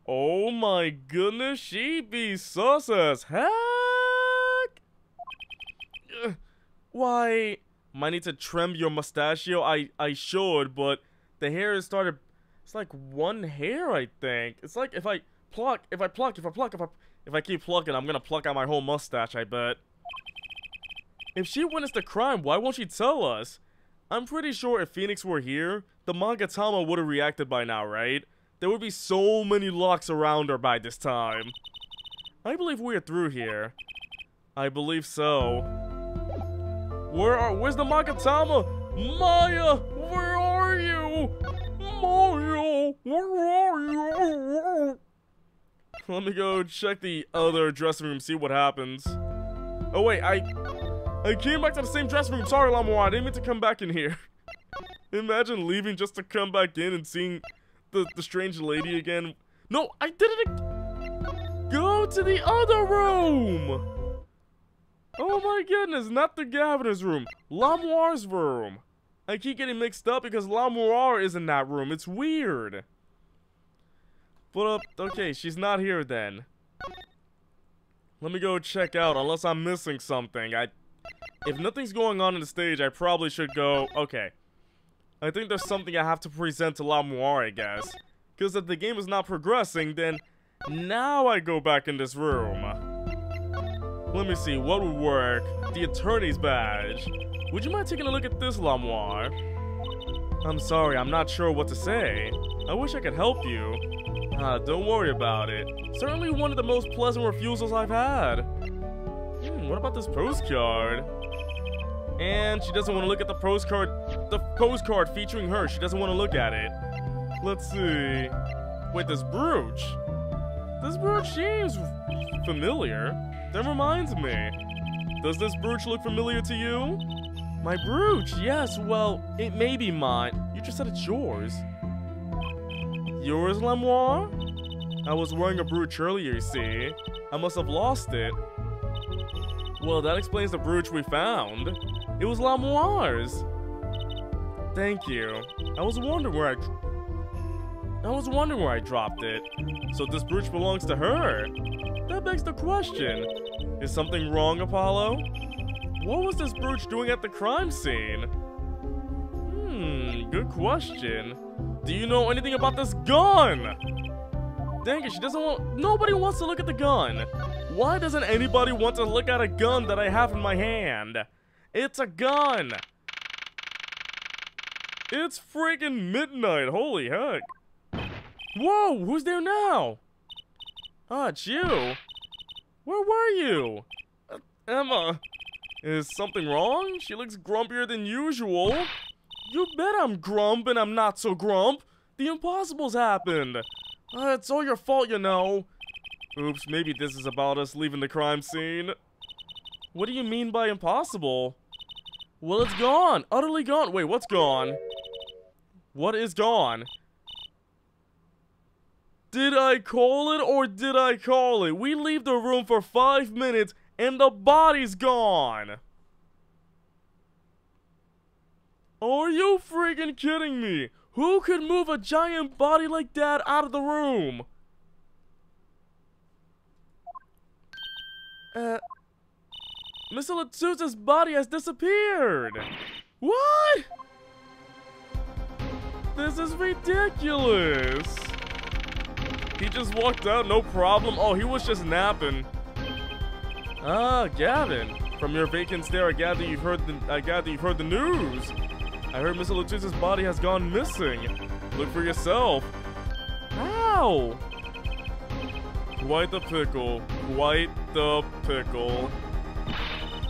Oh my goodness, she be sus as heck! Why? Might need to trim your mustachio. I should, but the hair has started. It's like one hair, I think. It's like if I keep plucking, I'm gonna pluck out my whole mustache, I bet. If she witnessed the crime, why won't she tell us? I'm pretty sure if Phoenix were here, the Magatama would have reacted by now, right? There would be so many locks around her by this time. I believe we are through here. I believe so. Where's the Magatama? Maya, where are you? Maya, where are you? Let me go check the other dressing room, see what happens. Oh wait, I came back to the same dressing room. Sorry, Lamoire, I didn't mean to come back in here. Imagine leaving just to come back in and seeing the strange lady again. No, I did it again. Go to the other room. Oh my goodness, not the Governor's room. Lamoire's room. I keep getting mixed up because Lamoire is in that room. It's weird. But, okay, she's not here then. Let me go check out, unless I'm missing something. If nothing's going on in the stage, I probably should go. Okay. I think there's something I have to present to Lamoire, I guess. Because if the game is not progressing, then now I go back in this room. Let me see, what would work? The attorney's badge. Would you mind taking a look at this, Lamoire? I'm sorry, I'm not sure what to say. I wish I could help you. Don't worry about it. Certainly one of the most pleasant refusals I've had. What about this postcard? And she doesn't want to look at the postcard featuring her. She doesn't want to look at it. Let's see. Wait, this brooch. This brooch seems familiar. That reminds me. Does this brooch look familiar to you? My brooch? Yes, well, it may be mine. You just said it's yours. Yours, Lamoire? I was wearing a brooch earlier, you see. I must have lost it. Well, that explains the brooch we found. It was Lamoire's. Thank you. I was wondering where I dropped it. So this brooch belongs to her. That begs the question. Is something wrong, Apollo? What was this brooch doing at the crime scene? Good question. Do you know anything about this gun? Dang it, nobody wants to look at the gun. Why doesn't anybody want to look at a gun that I have in my hand? It's a gun. It's freaking midnight, holy heck. Whoa, who's there now? Ah, it's you. Where were you? Emma. Is something wrong? She looks grumpier than usual. You bet I'm grump and I'm not so grump. The impossible's happened. It's all your fault, you know. Oops, maybe this is about us leaving the crime scene. What do you mean by impossible? Well, it's gone. Utterly gone. Wait, what's gone? What is gone? Did I call it or did I call it? We leave the room for 5 minutes and the body's gone. Are you freaking kidding me? Who could move a giant body like that out of the room? Mr. Letsuz's body has disappeared. What? This is ridiculous. He just walked out, no problem. Oh, he was just napping. Ah, Gavin. From your vacant stare, I gather you've heard the news. I heard Mr. Letsuz's body has gone missing. Look for yourself. How? Quite the pickle. Quite the pickle.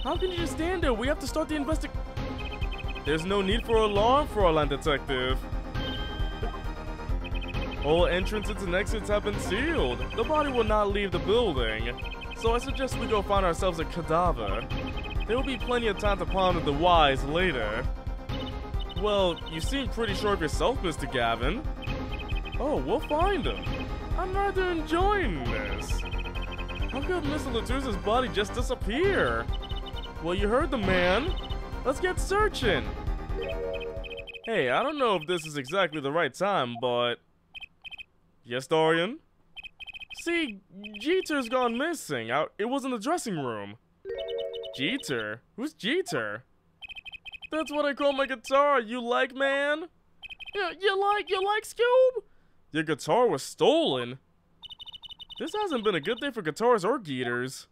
How can you just stand there? We have to start the investigation. There's no need for alarm, Fräulein Detective. All entrances and exits have been sealed. The body will not leave the building. So I suggest we go find ourselves a cadaver. There will be plenty of time to ponder the whys later. Well, you seem pretty sure of yourself, Mr. Gavin. Oh, we'll find him. I'm rather enjoying this. How could Mr. Letsuz's body just disappear? Well, you heard the man. Let's get searching. Hey, I don't know if this is exactly the right time, but... Yes, Dorian? See, Jeter's gone missing. It was in the dressing room. Jeter? Who's Jeter? That's what I call my guitar. You like, man? Yeah, you like, Scoob? Your guitar was stolen. This hasn't been a good day for guitars or Geeters.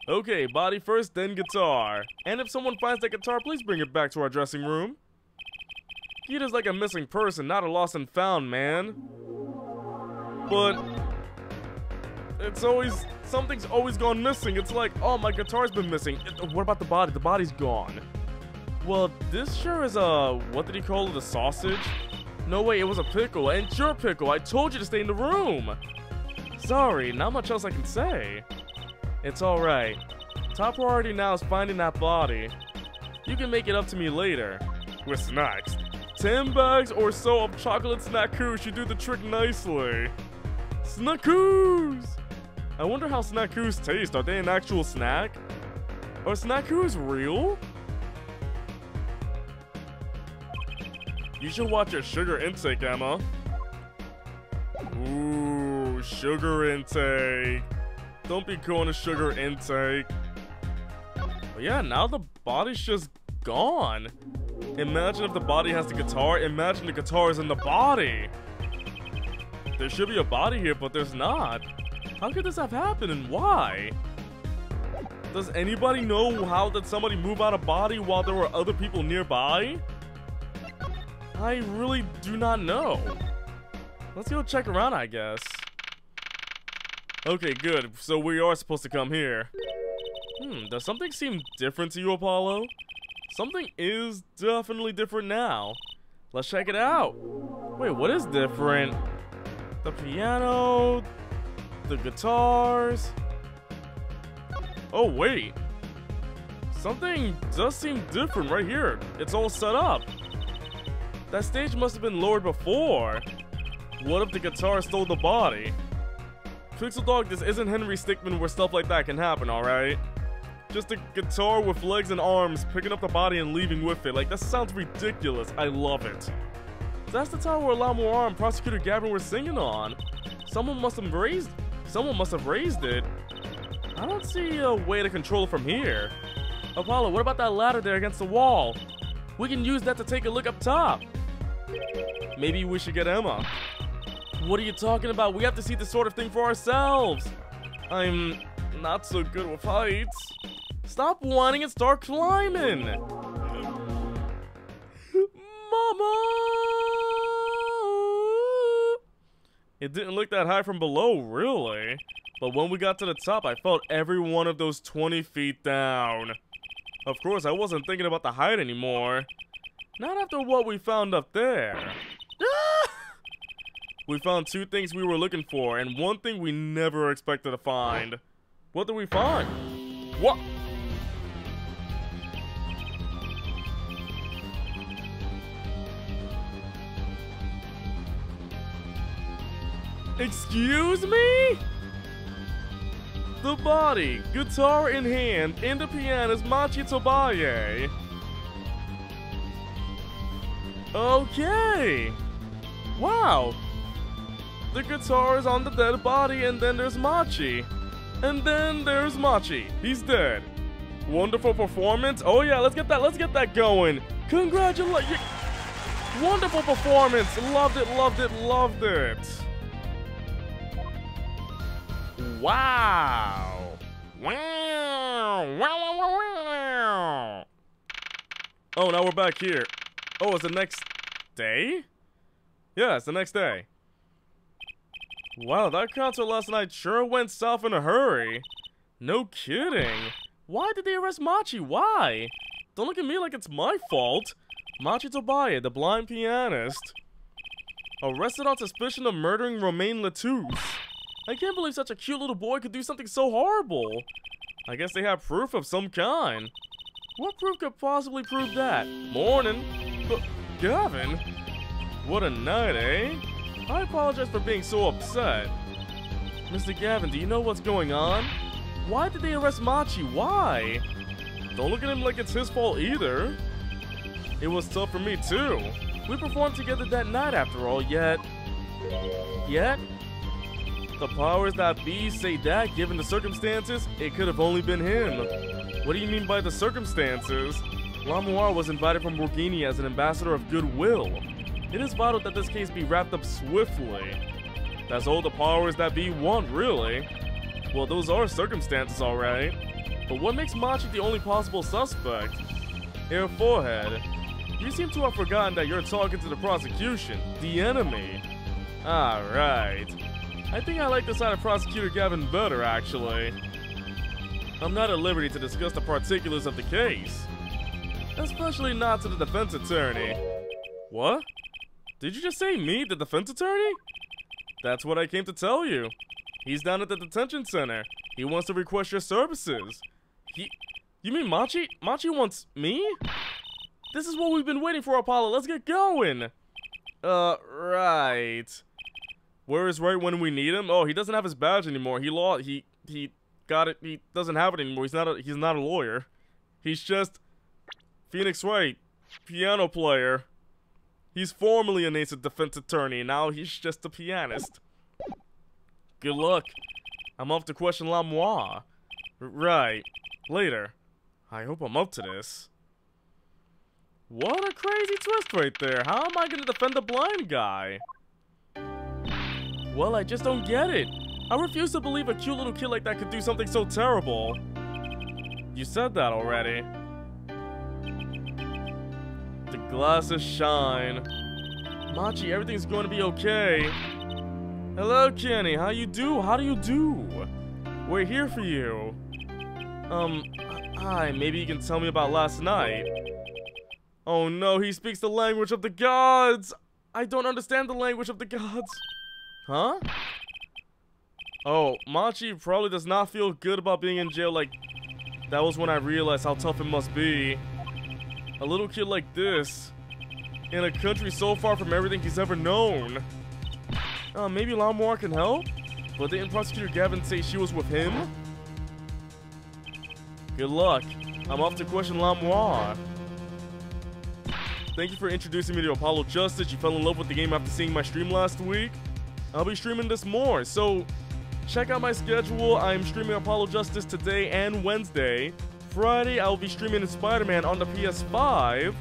Okay, body first, then guitar. And if someone finds that guitar, please bring it back to our dressing room. Geeter's like a missing person, not a lost and found, man. But something's always gone missing. It's like, oh, my guitar's been missing. What about the body? The body's gone. Well, this sure is what did he call it, a sausage? No way, it was a pickle, and it's your pickle. I told you to stay in the room. Sorry, not much else I can say. It's alright. Top priority now is finding that body. You can make it up to me later. With snacks. 10 bags or so of chocolate snackoos should do the trick nicely. Snackoos! I wonder how snackoos taste. Are they an actual snack? Are snackoos real? You should watch your sugar intake, Emma. Ooh, sugar intake. Don't be going to sugar intake. But yeah, now the body's just gone. Imagine if the body has the guitar. Imagine the guitar is in the body. There should be a body here, but there's not. How could this have happened and why? Does anybody know how did somebody move out a body while there were other people nearby? I really do not know. Let's go check around, I guess. Okay, good. So we are supposed to come here. Does something seem different to you, Apollo? Something is definitely different now. Let's check it out. Wait, what is different? The piano, the guitars. Oh, wait. Something does seem different right here. It's all set up. That stage must have been lowered before. What if the guitar stole the body? Pixel Dog, this isn't Henry Stickmin where stuff like that can happen, alright? Just a guitar with legs and arms picking up the body and leaving with it. Like, that sounds ridiculous. I love it. That's the tower where Lamoire and Prosecutor Gavin were singing on. Someone must have raised it. I don't see a way to control it from here. Apollo, what about that ladder there against the wall? We can use that to take a look up top. Maybe we should get Emma. What are you talking about? We have to see this sort of thing for ourselves. I'm not so good with heights. Stop whining and start climbing. Mama! It didn't look that high from below, really. But when we got to the top, I felt every one of those 20 feet down. Of course, I wasn't thinking about the height anymore. Not after what we found up there. We found two things we were looking for, and one thing we never expected to find. What did we find? What? Excuse me? The body, guitar in hand, and the pianist Machi Tobaye. Okay. Wow. The guitar is on the dead body, and then there's Machi. And then there's Machi. He's dead. Wonderful performance. Oh yeah, let's get that going. Congratulations. Wonderful performance. Loved it, loved it, loved it. Wow. Wow. Wow, wow, wow, wow. Oh, now we're back here. Oh, it's the next day? Yeah, it's the next day. Wow, that concert last night sure went south in a hurry. No kidding. Why did they arrest Machi? Why? Don't look at me like it's my fault. Machi Tobaye, the blind pianist. Arrested on suspicion of murdering Romain Latouche. I can't believe such a cute little boy could do something so horrible. I guess they have proof of some kind. What proof could possibly prove that? Morning. But, Gavin? What a night, eh? I apologize for being so upset. Mr. Gavin, do you know what's going on? Why did they arrest Machi? Why? Don't look at him like it's his fault either. It was tough for me too. We performed together that night after all, yet... The powers that be say that, given the circumstances, it could have only been him. What do you mean by the circumstances? Lamoire was invited from Borghini as an ambassador of goodwill. It is vital that this case be wrapped up swiftly. That's all the powers that be want, really. Well, those are circumstances, alright. But what makes Machi the only possible suspect? Here, forehead. You seem to have forgotten that you're talking to the prosecution, the enemy. Alright. I think I like the side of Prosecutor Gavin better, actually. I'm not at liberty to discuss the particulars of the case. Especially not to the defense attorney. What? Did you just say me, the defense attorney? That's what I came to tell you. He's down at the detention center. He wants to request your services. You mean Machi? Machi wants me? This is what we've been waiting for, Apollo. Let's get going. Right. Where is right when we need him? Oh, he doesn't have his badge anymore. He got it. He doesn't have it anymore. He's not a lawyer. He's just Phoenix Wright, piano player. He's formerly a nascent defense attorney. Now he's just a pianist. Good luck. I'm off to question Lamoire. Right. Later. I hope I'm up to this. What a crazy twist right there. How am I gonna defend the blind guy? Well, I just don't get it. I refuse to believe a cute little kid like that could do something so terrible. You said that already. The glasses shine. Machi, everything's going to be okay. Hello, Kenny. How do you do? We're here for you. Hi, maybe you can tell me about last night. Oh no, he speaks the language of the gods. I don't understand the language of the gods. Huh? Oh, Machi probably does not feel good about being in jail. Like, that was when I realized how tough it must be. A little kid like this, in a country so far from everything he's ever known. Maybe Lamoire can help? But didn't Prosecutor Gavin say she was with him? Good luck. I'm off to question Lamoire. Thank you for introducing me to Apollo Justice. You fell in love with the game after seeing my stream last week. I'll be streaming this more, so check out my schedule. I'm streaming Apollo Justice today and Wednesday. Friday, I'll be streaming Spider-Man on the PS5.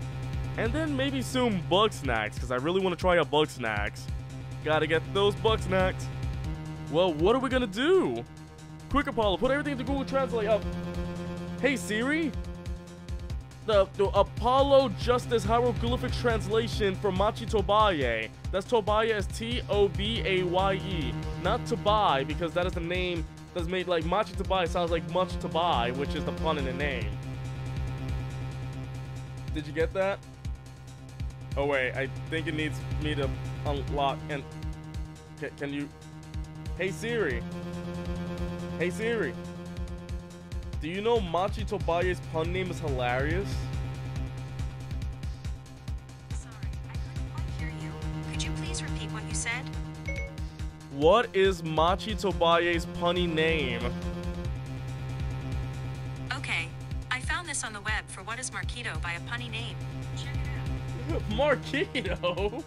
And then maybe soon Bugsnax, because I really want to try out Bugsnax. Gotta get those Bugsnax. Well, what are we gonna do? Quick, Apollo, put everything into Google Translate up. Hey, Siri? The Apollo Justice Hieroglyphic Translation for Machi Tobaye. That's Tobaye as Tobaye. Not Tobai, because that is the name that's made like Machi Tobaye sounds like much to buy, which is the pun in the name. Did you get that? Oh wait, I think it needs me to unlock and... Can you... Hey Siri. Hey Siri. Do you know Machi Tobaye's pun name is hilarious? Sorry, I couldn't quite hear you. Could you please repeat what you said? What is Machi Tobaye's punny name? Okay, I found this on the web for What is Marquito by a punny name. Check it out. Marquito?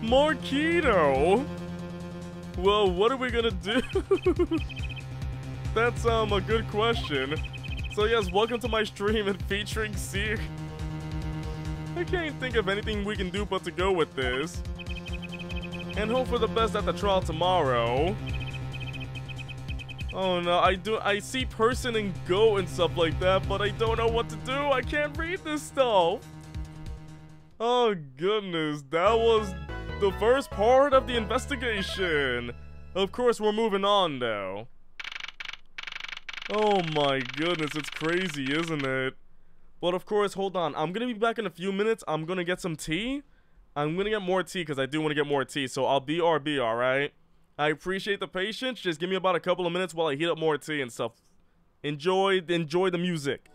Marquito? Well, what are we gonna do? That's a good question. So yes, welcome to my stream and featuring Seer. I can't think of anything we can do but to go with this. And hope for the best at the trial tomorrow. Oh no, I see person and go and stuff like that, but I don't know what to do. I can't read this stuff. Oh goodness, that was the first part of the investigation. Of course, we're moving on though. Oh my goodness, it's crazy, isn't it? But of course, hold on. I'm gonna be back in a few minutes. I'm gonna get some tea. I'm gonna get more tea because I do want to get more tea. So I'll BRB, alright? I appreciate the patience. Just give me about a couple of minutes while I heat up more tea and stuff. Enjoy the music.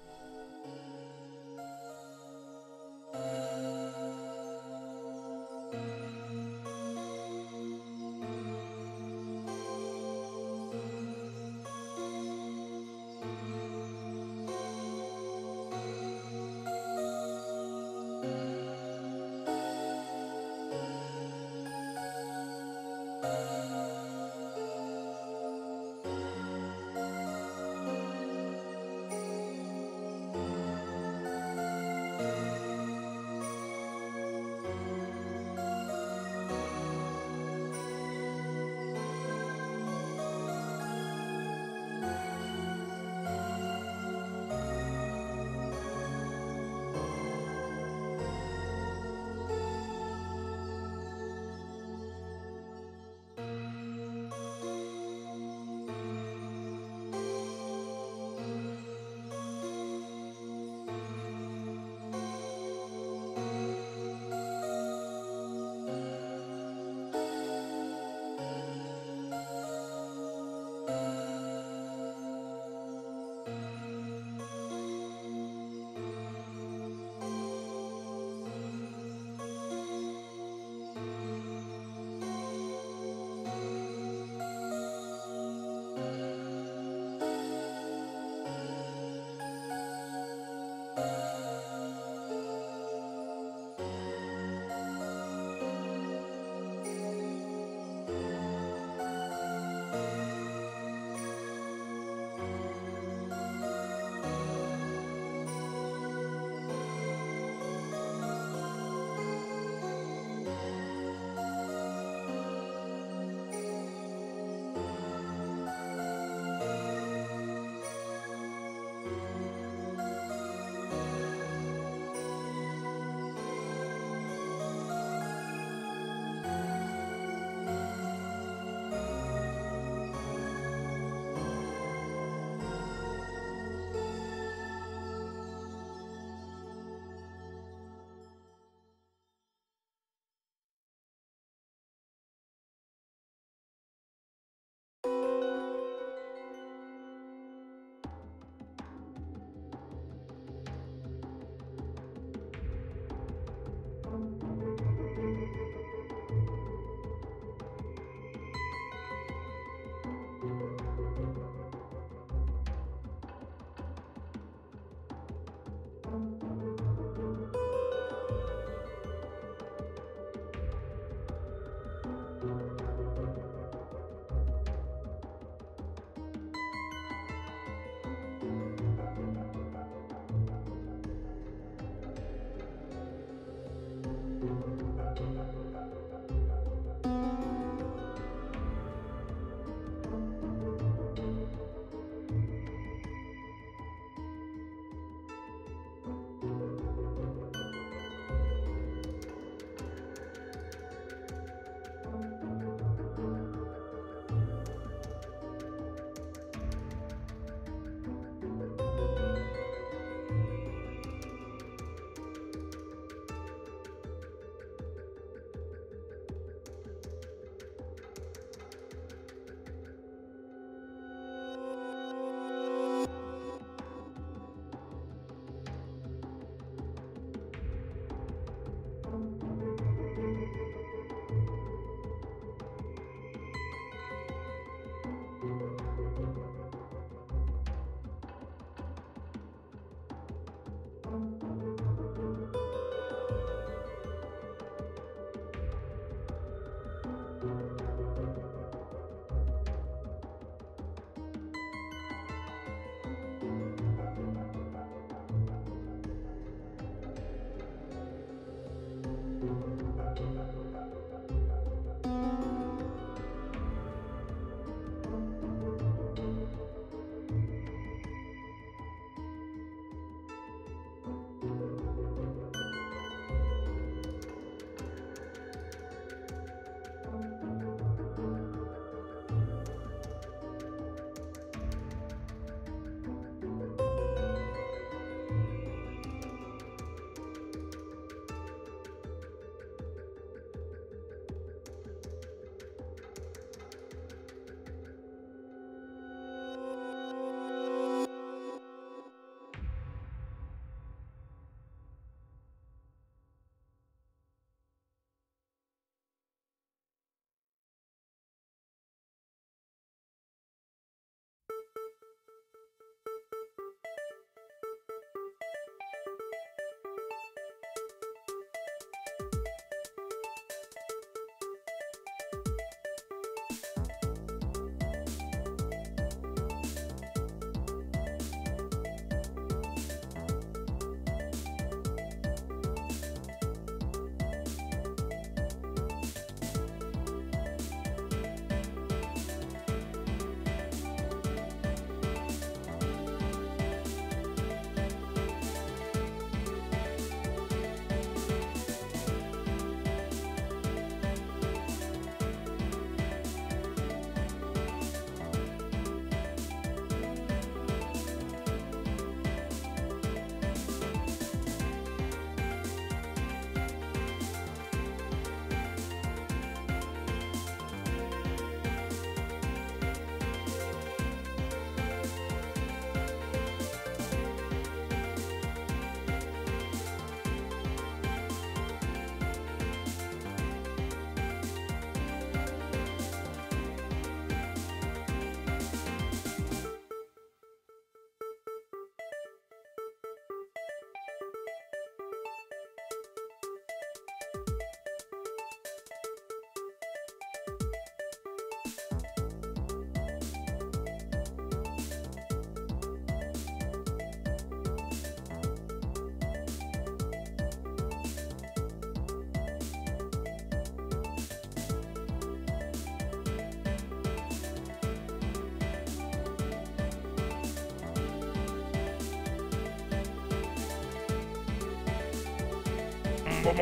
What's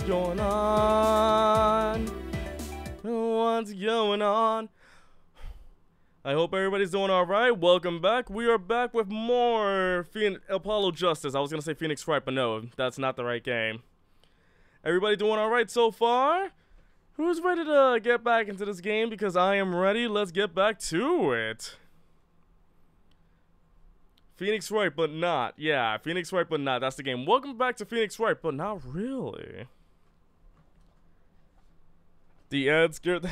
going on? What's going on? I hope everybody's doing alright. Welcome back. We are back with more Apollo Justice. I was gonna say Phoenix Wright, but no, that's not the right game. Everybody doing alright so far? Who's ready to get back into this game? Because I am ready. Let's get back to it. Phoenix Wright, but not. Yeah, Phoenix Wright, but not. That's the game. Welcome back to Phoenix Wright, but not really. The ads scared.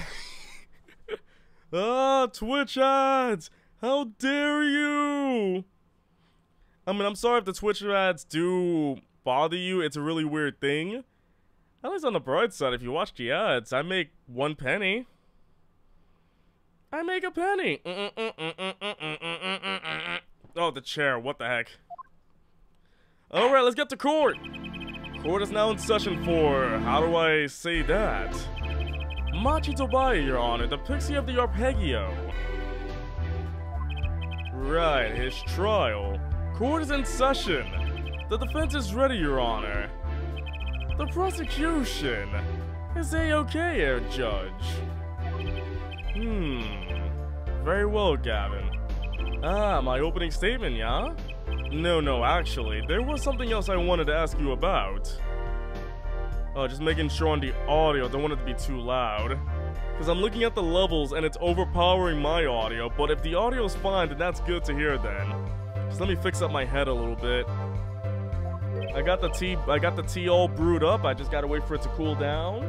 Ah, Twitch ads! How dare you! I mean, I'm sorry if the Twitch ads do bother you. It's a really weird thing. At least on the bright side, if you watch the ads, I make 1 penny. I make a penny. Oh, the chair. What the heck? Alright, let's get to court. Court is now in session for, how do I say that? Machi Tobaya, Your Honor, the Pixie of the Arpeggio. Right, his trial. Court is in session. The defense is ready, Your Honor. The prosecution is A-okay, Judge. Very well, Gavin. Ah, my opening statement, yeah? No, actually, there was something else I wanted to ask you about. Oh, just making sure on the audio, don't want it to be too loud. Because I'm looking at the levels and it's overpowering my audio, but if the audio's fine, then that's good to hear then. Just let me fix up my head a little bit. I got the tea all brewed up, I just gotta wait for it to cool down.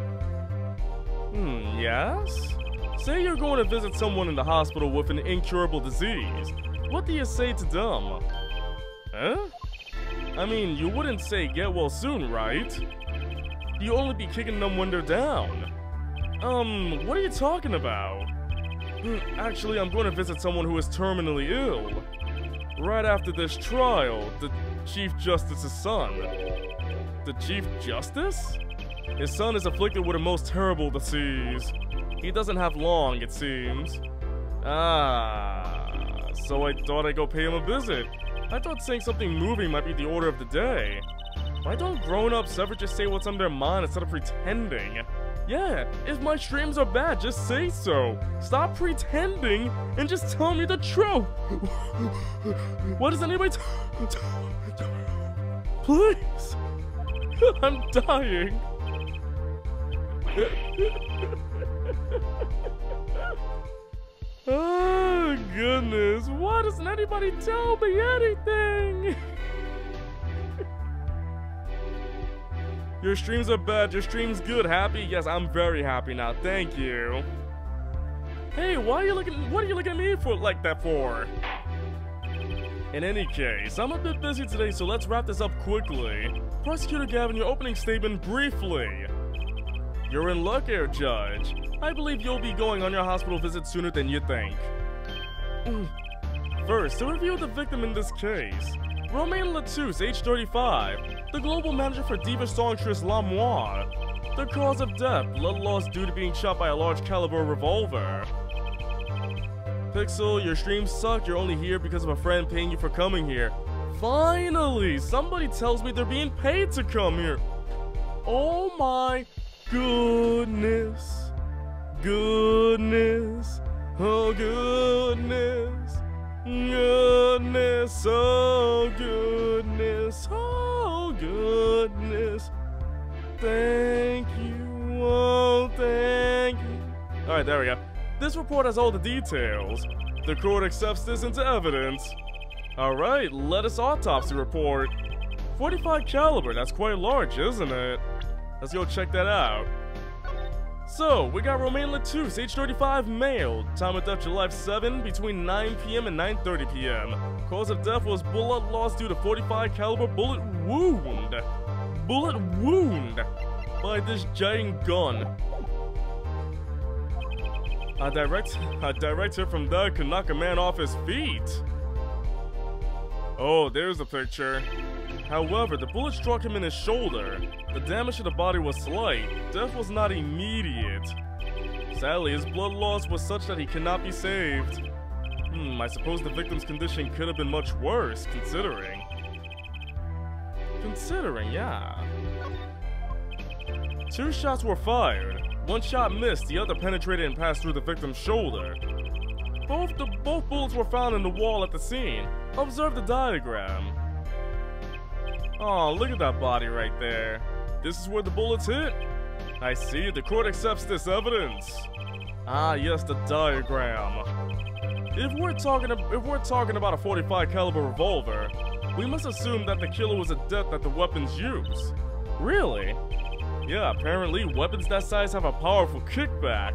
Yes? Say you're going to visit someone in the hospital with an incurable disease. What do you say to them? Huh? I mean, you wouldn't say get well soon, right? You only be kicking them when they're down. What are you talking about? Actually, I'm going to visit someone who is terminally ill. Right after this trial, the Chief Justice's son. The Chief Justice? His son is afflicted with a most terrible disease. He doesn't have long, it seems. Ah, so I thought I'd go pay him a visit. I thought saying something moving might be the order of the day. Why don't grown-ups ever just say what's on their mind instead of pretending? Yeah, if my streams are bad, just say so. Stop pretending and just tell me the truth. What does anybody please? I'm dying. Oh, goodness. Why doesn't anybody tell me anything? Your streams are bad, your stream's good. Happy? Yes, I'm very happy now. Thank you. Hey, what are you looking at me for like that for? In any case, I'm a bit busy today, so let's wrap this up quickly. Prosecutor Gavin, your opening statement briefly. You're in luck here, Judge. I believe you'll be going on your hospital visit sooner than you think. First, to review the victim in this case. Romain Latouche, age 35, the global manager for Diva Songstress L'Amour. The cause of death, blood loss due to being shot by a large caliber revolver. Pixel, your streams suck, you're only here because of a friend paying you for coming here. Finally, somebody tells me they're being paid to come here. Oh my goodness. Goodness. Oh goodness. Goodness, oh goodness, oh goodness. Thank you, oh thank you. Alright, there we go. This report has all the details. The court accepts this into evidence. Alright, let us autopsy report. 45 caliber, that's quite large, isn't it? Let's go check that out. So, we got Romain Latouche, age 35, male. Time of death July 7, between 9 p.m. and 9:30 p.m. Cause of death was bullet loss due to 45 caliber bullet wound. Bullet wound by this giant gun. A director from there could knock a man off his feet. Oh, there's the picture. However, the bullet struck him in his shoulder. The damage to the body was slight. Death was not immediate. Sadly, his blood loss was such that he cannot be saved. I suppose the victim's condition could have been much worse, considering. Considering, yeah. 2 shots were fired. 1 shot missed, the other penetrated and passed through the victim's shoulder. Both bullets were found in the wall at the scene. Observe the diagram. Oh, look at that body right there. This is where the bullets hit. I see, the court accepts this evidence. Ah, yes, the diagram. If we're talking about a .45 caliber revolver, we must assume that the killer was adept at the weapons used. Really? Yeah, apparently weapons that size have a powerful kickback.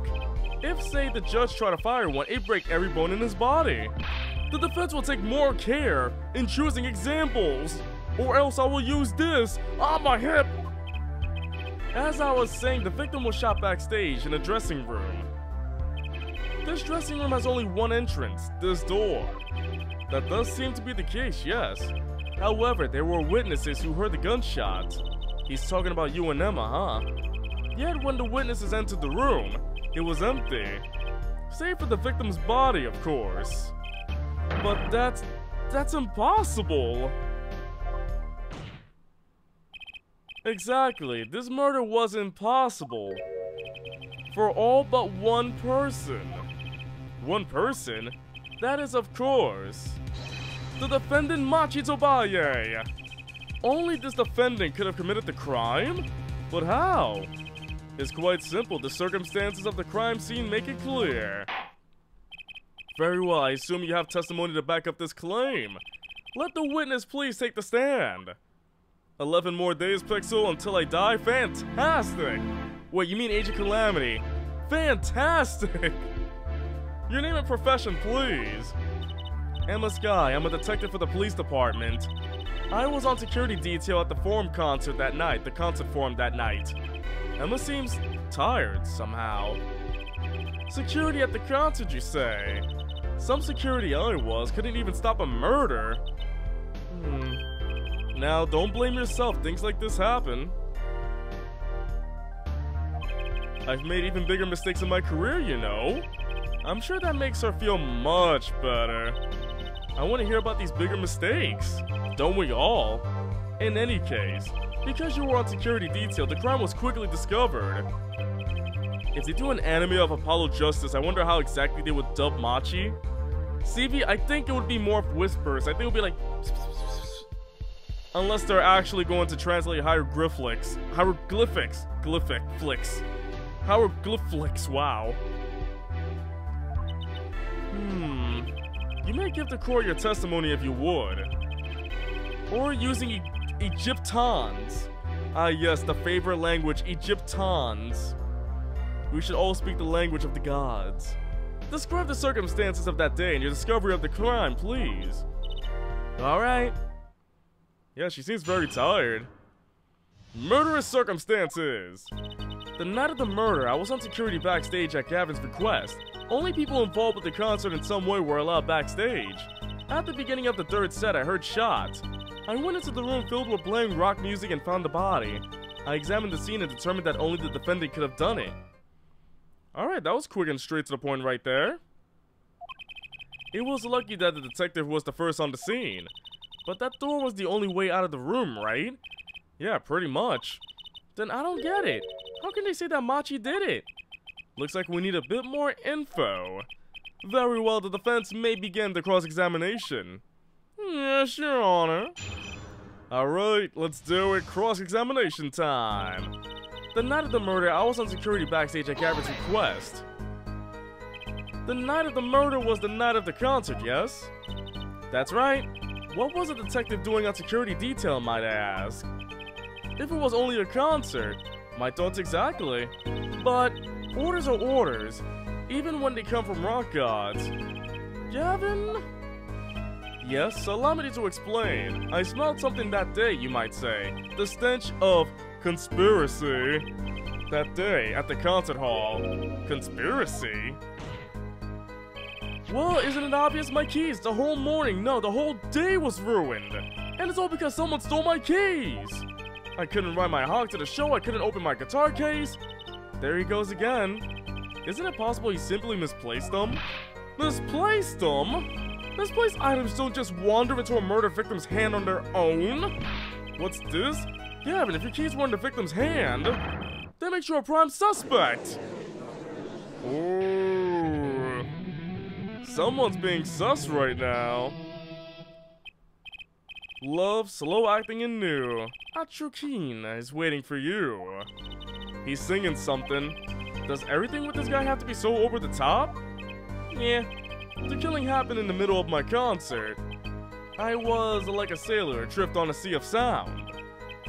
If, say, the judge tried to fire one, it'd break every bone in his body. The defense will take more care in choosing examples, or else I will use this on my hip. As I was saying, the victim was shot backstage in a dressing room. This dressing room has only one entrance, this door. That does seem to be the case, yes. However, there were witnesses who heard the gunshot. He's talking about you and Emma, huh? Yet when the witnesses entered the room, it was empty. Save for the victim's body, of course. But that's impossible. Exactly, this murder was impossible. For all but one person. One person? That is, of course, the defendant Machi Tobaye. Only this defendant could have committed the crime? But how? It's quite simple. The circumstances of the crime scene make it clear. Very well, I assume you have testimony to back up this claim. Let the witness please take the stand. 11 more days, Pixel, until I die? Fantastic! Wait, you mean Agent Calamity? Fantastic! Your name and profession, please. Emma Sky, I'm a detective for the police department. I was on security detail at the Forum concert that night, the concert forum that night. Emma seems tired, somehow. Security at the concert, you say? Some security I was couldn't even stop a murder. Now, don't blame yourself, things like this happen. I've made even bigger mistakes in my career, you know. I'm sure that makes her feel much better. I want to hear about these bigger mistakes. Don't we all? In any case, because you were on security detail, the crime was quickly discovered. If they do an anime of Apollo Justice, I wonder how exactly they would dub Machi. CV, I think it would be more whispers. I think it would be like... Unless they're actually going to translate hieroglyphics. Hieroglyphics, wow. You may give the court your testimony if you would. Or using Egyptans. Ah yes, the favorite language, Egyptans. We should all speak the language of the gods. Describe the circumstances of that day and your discovery of the crime, please. Alright. Yeah, she seems very tired. Murderous circumstances. The night of the murder, I was on security backstage at Gavin's request. Only people involved with the concert in some way were allowed backstage. At the beginning of the third set, I heard shots. I went into the room filled with blaring rock music and found the body. I examined the scene and determined that only the defendant could have done it. Alright, that was quick and straight to the point right there. It was lucky that the detective was the first on the scene. But that door was the only way out of the room, right? Yeah, pretty much. Then I don't get it. How can they say that Machi did it? Looks like we need a bit more info. Very well, the defense may begin the cross-examination. Yes, Your Honor. Alright, let's do it. Cross-examination time. The night of the murder, I was on security backstage at Gavin's request. The night of the murder was the night of the concert, yes? That's right. What was the detective doing on security detail, might I ask? If it was only a concert, my thoughts exactly. But orders are orders, even when they come from rock gods. Gavin? Yes, allow me to explain. I smelled something that day, you might say. The stench of conspiracy. That day at the concert hall. Conspiracy? Well, isn't it obvious? My keys, the whole morning, no, the whole day was ruined. And it's all because someone stole my keys. I couldn't ride my hog to the show, I couldn't open my guitar case. There he goes again. Isn't it possible he simply misplaced them? Misplaced them? Misplaced items don't just wander into a murder victim's hand on their own. What's this? Gavin, if your keys were in the victim's hand, that makes you a prime suspect. Ooh. Someone's being sus right now. Love, slow acting and new. Achukin is waiting for you. He's singing something. Does everything with this guy have to be so over the top? Yeah. The killing happened in the middle of my concert. I was like a sailor adrift on a sea of sound.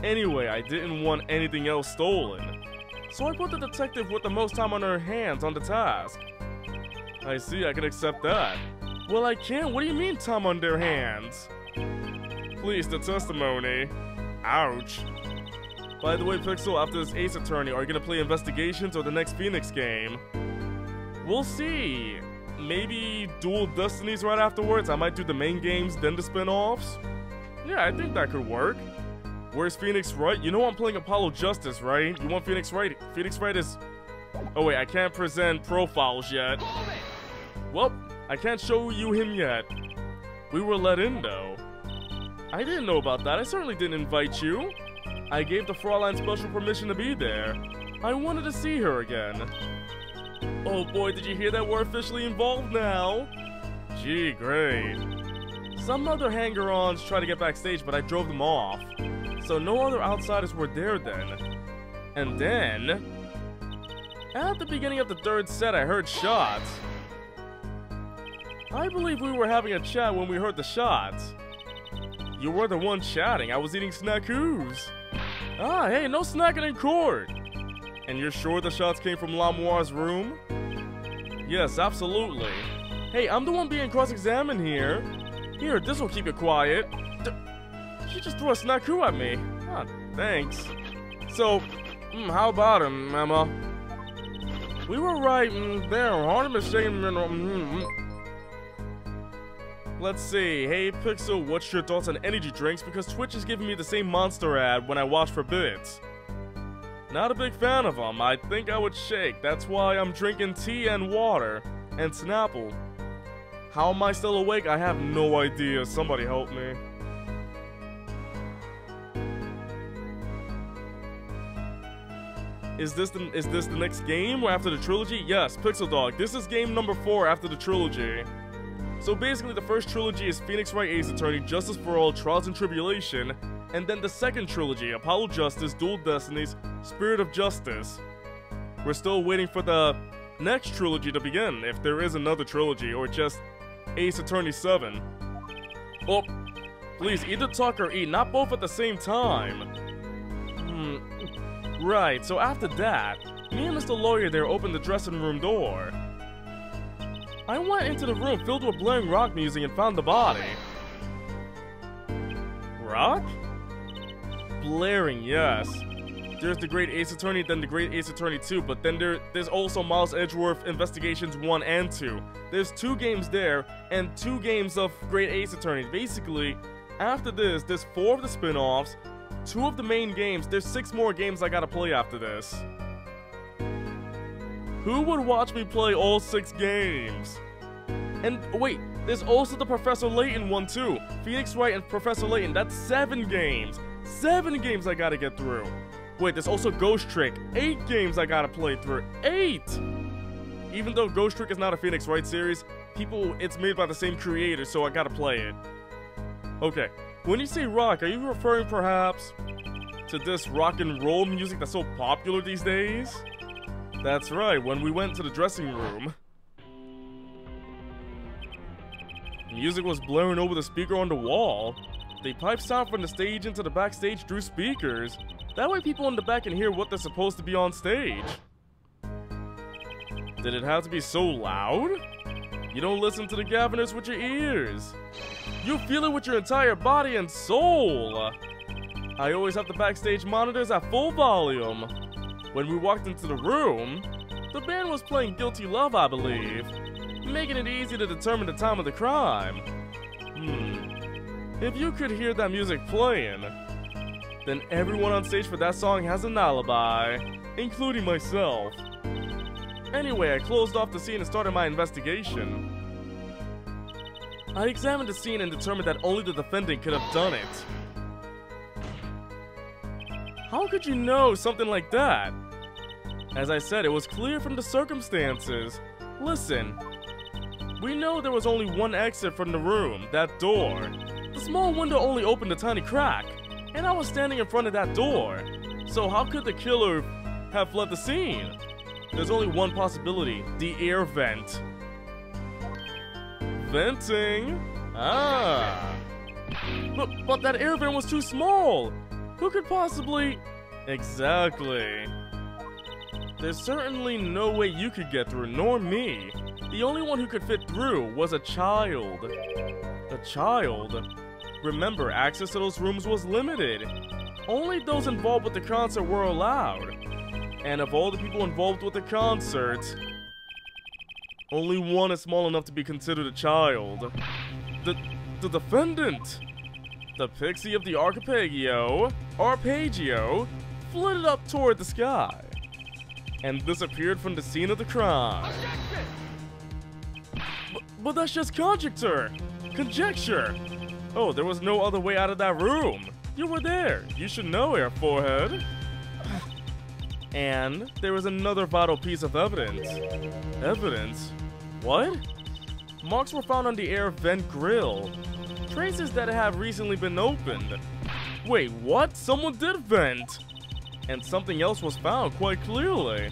Anyway, I didn't want anything else stolen. So I put the detective with the most time on her hands on the task. I see, I can accept that. Well, I can't. What do you mean time on their hands? Please, the testimony. Ouch. By the way, Pixel, after this Ace Attorney, are you gonna play Investigations or the next Phoenix game? We'll see. Maybe Dual Destinies right afterwards. I might do the main games, then the spin-offs. Yeah, I think that could work. Where's Phoenix Wright? You know I'm playing Apollo Justice, right? You want Phoenix Wright? Phoenix Wright is... Oh wait, I can't present profiles yet. Well, I can't show you him yet. We were let in, though. I didn't know about that. I certainly didn't invite you. I gave the Fraulein special permission to be there. I wanted to see her again. Oh boy, did you hear that we're officially involved now? Gee, great. Some other hanger-ons tried to get backstage, but I drove them off. So no other outsiders were there then. And then... at the beginning of the third set, I heard shots. I believe we were having a chat when we heard the shots. You were the one chatting. I was eating snackoos. Ah, hey, no snacking in court. And you're sure the shots came from Lamoire's room? Yes, absolutely. Hey, I'm the one being cross-examined here. Here, this'll keep it quiet. She just threw a snackoo at me. Ah, thanks. So, how about him, Emma? We were right there. Hard mistake. Let's see. Hey, Pixel, what's your thoughts on energy drinks? Because Twitch is giving me the same Monster ad when I watch for bits. Not a big fan of them. I think I would shake. That's why I'm drinking tea and water. And Snapple. How am I still awake? I have no idea. Somebody help me. Is this the next game or after the trilogy? Yes, Pixel Dog. This is game number 4 after the trilogy. So basically the first trilogy is Phoenix Wright Ace Attorney, Justice for All, Trials and Tribulation, and then the second trilogy, Apollo Justice, Dual Destinies, Spirit of Justice. We're still waiting for the next trilogy to begin, if there is another trilogy, or just Ace Attorney 7. Oh, please, either talk or eat, not both at the same time. Right, so after that, me and Mr. Lawyer there opened the dressing room door. I went into the room filled with blaring rock music and found the body. Rock? Blaring, yes. There's the Great Ace Attorney, then the Great Ace Attorney 2, but then there's also Miles Edgeworth Investigations 1 and 2. There's 2 games there, and 2 games of Great Ace Attorneys. Basically, after this, there's 4 of the spin-offs, 2 of the main games, there's 6 more games I gotta play after this. Who would watch me play all 6 games? And wait, there's also the Professor Layton one too. Phoenix Wright and Professor Layton, that's 7 games. 7 games I gotta get through. Wait, there's also Ghost Trick. 8 games I gotta play through. 8! Even though Ghost Trick is not a Phoenix Wright series, it's made by the same creator, so I gotta play it. Okay, when you say rock, are you referring perhaps to this rock and roll music that's so popular these days? That's right, when we went to the dressing room. Music was blaring over the speaker on the wall. They piped sound from the stage into the backstage through speakers. That way people in the back can hear what they're supposed to be on stage. Did it have to be so loud? You don't listen to the Gaviners with your ears. You feel it with your entire body and soul. I always have the backstage monitors at full volume. When we walked into the room, the band was playing Guilty Love, I believe, making it easy to determine the time of the crime. If you could hear that music playing, then everyone on stage for that song has an alibi, including myself. Anyway, I closed off the scene and started my investigation. I examined the scene and determined that only the defendant could have done it. How could you know something like that? As I said, it was clear from the circumstances. Listen, we know there was only one exit from the room, that door. The small window only opened a tiny crack, and I was standing in front of that door. So how could the killer have fled the scene? There's only one possibility, the air vent. Venting? Ah. But that air vent was too small. Who could possibly... Exactly. There's certainly no way you could get through, nor me. The only one who could fit through was a child. A child? Remember, access to those rooms was limited. Only those involved with the concert were allowed. And of all the people involved with the concert, only one is small enough to be considered a child. The defendant! The pixie of the Arpeggio, flitted up toward the sky and disappeared from the scene of the crime. But that's just conjecture! Oh, there was no other way out of that room. You were there. You should know, Air Forehead. And there was another vital piece of evidence. Evidence? What? Marks were found on the air vent grill. Traces that have recently been opened. Wait, what? Someone did vent! And something else was found quite clearly.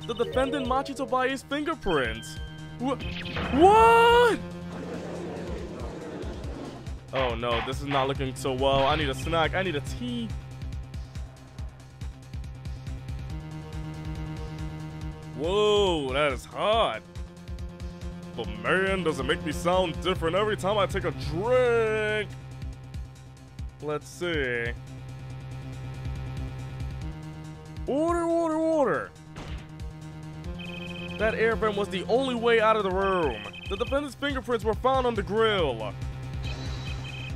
The defendant Machi Tobaye's fingerprints. What? Oh no, this is not looking so well. I need a snack. I need a tea. Whoa, that is hot. But man, does it make me sound different every time I take a drink. Let's see. Order. That air vent was the only way out of the room. The defendant's fingerprints were found on the grill.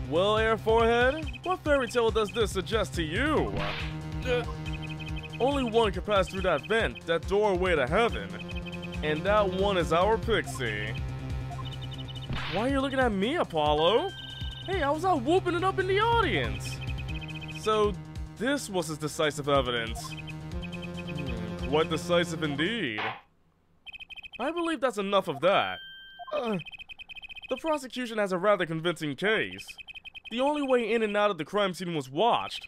Well, Air Forehead, what fairy tale does this suggest to you? Only one can pass through that vent, that doorway to heaven. And that one is our pixie. Why are you looking at me, Apollo? Hey, I was out whooping it up in the audience. So, this was his decisive evidence. Quite decisive indeed. I believe that's enough of that. The prosecution has a rather convincing case. The only way in and out of the crime scene was watched,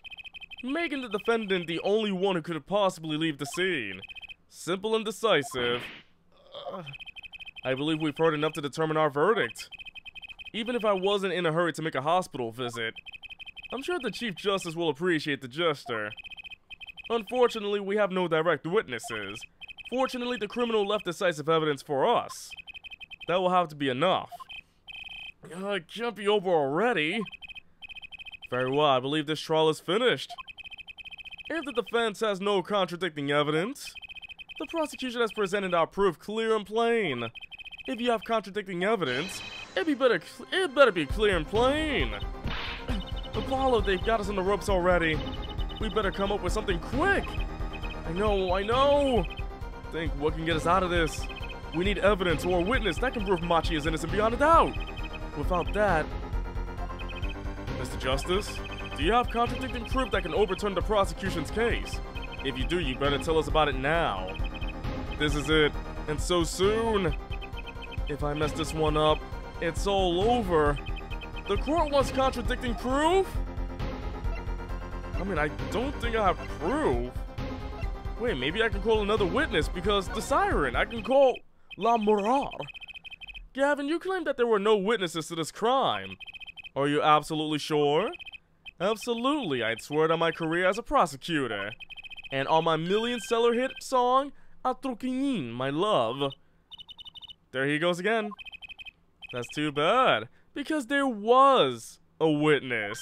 making the defendant the only one who could have possibly leave the scene. Simple and decisive. I believe we've heard enough to determine our verdict. Even if I wasn't in a hurry to make a hospital visit, I'm sure the Chief Justice will appreciate the gesture. Unfortunately, we have no direct witnesses. Fortunately, the criminal left decisive evidence for us. That will have to be enough. It can't be over already. Very well, I believe this trial is finished. If the defense has no contradicting evidence, the prosecution has presented our proof clear and plain. If you have contradicting evidence, it better be clear and plain. Apollo, they've got us on the ropes already. We better come up with something quick. I know. Think what can get us out of this. We need evidence or a witness that can prove Machi is innocent beyond a doubt. Without that... Mr. Justice, do you have contradicting proof that can overturn the prosecution's case? If you do, you better tell us about it now. This is it, and so soon. If I mess this one up, it's all over. The court wants contradicting proof? I mean, I don't think I have proof. Wait, maybe I can call another witness because the siren, I can call La Morar. Gavin, you claimed that there were no witnesses to this crime. Are you absolutely sure? Absolutely, I'd swear it on my career as a prosecutor. And on my million-seller hit song, Atroquinin, My Love. There he goes again. That's too bad, because there was a witness.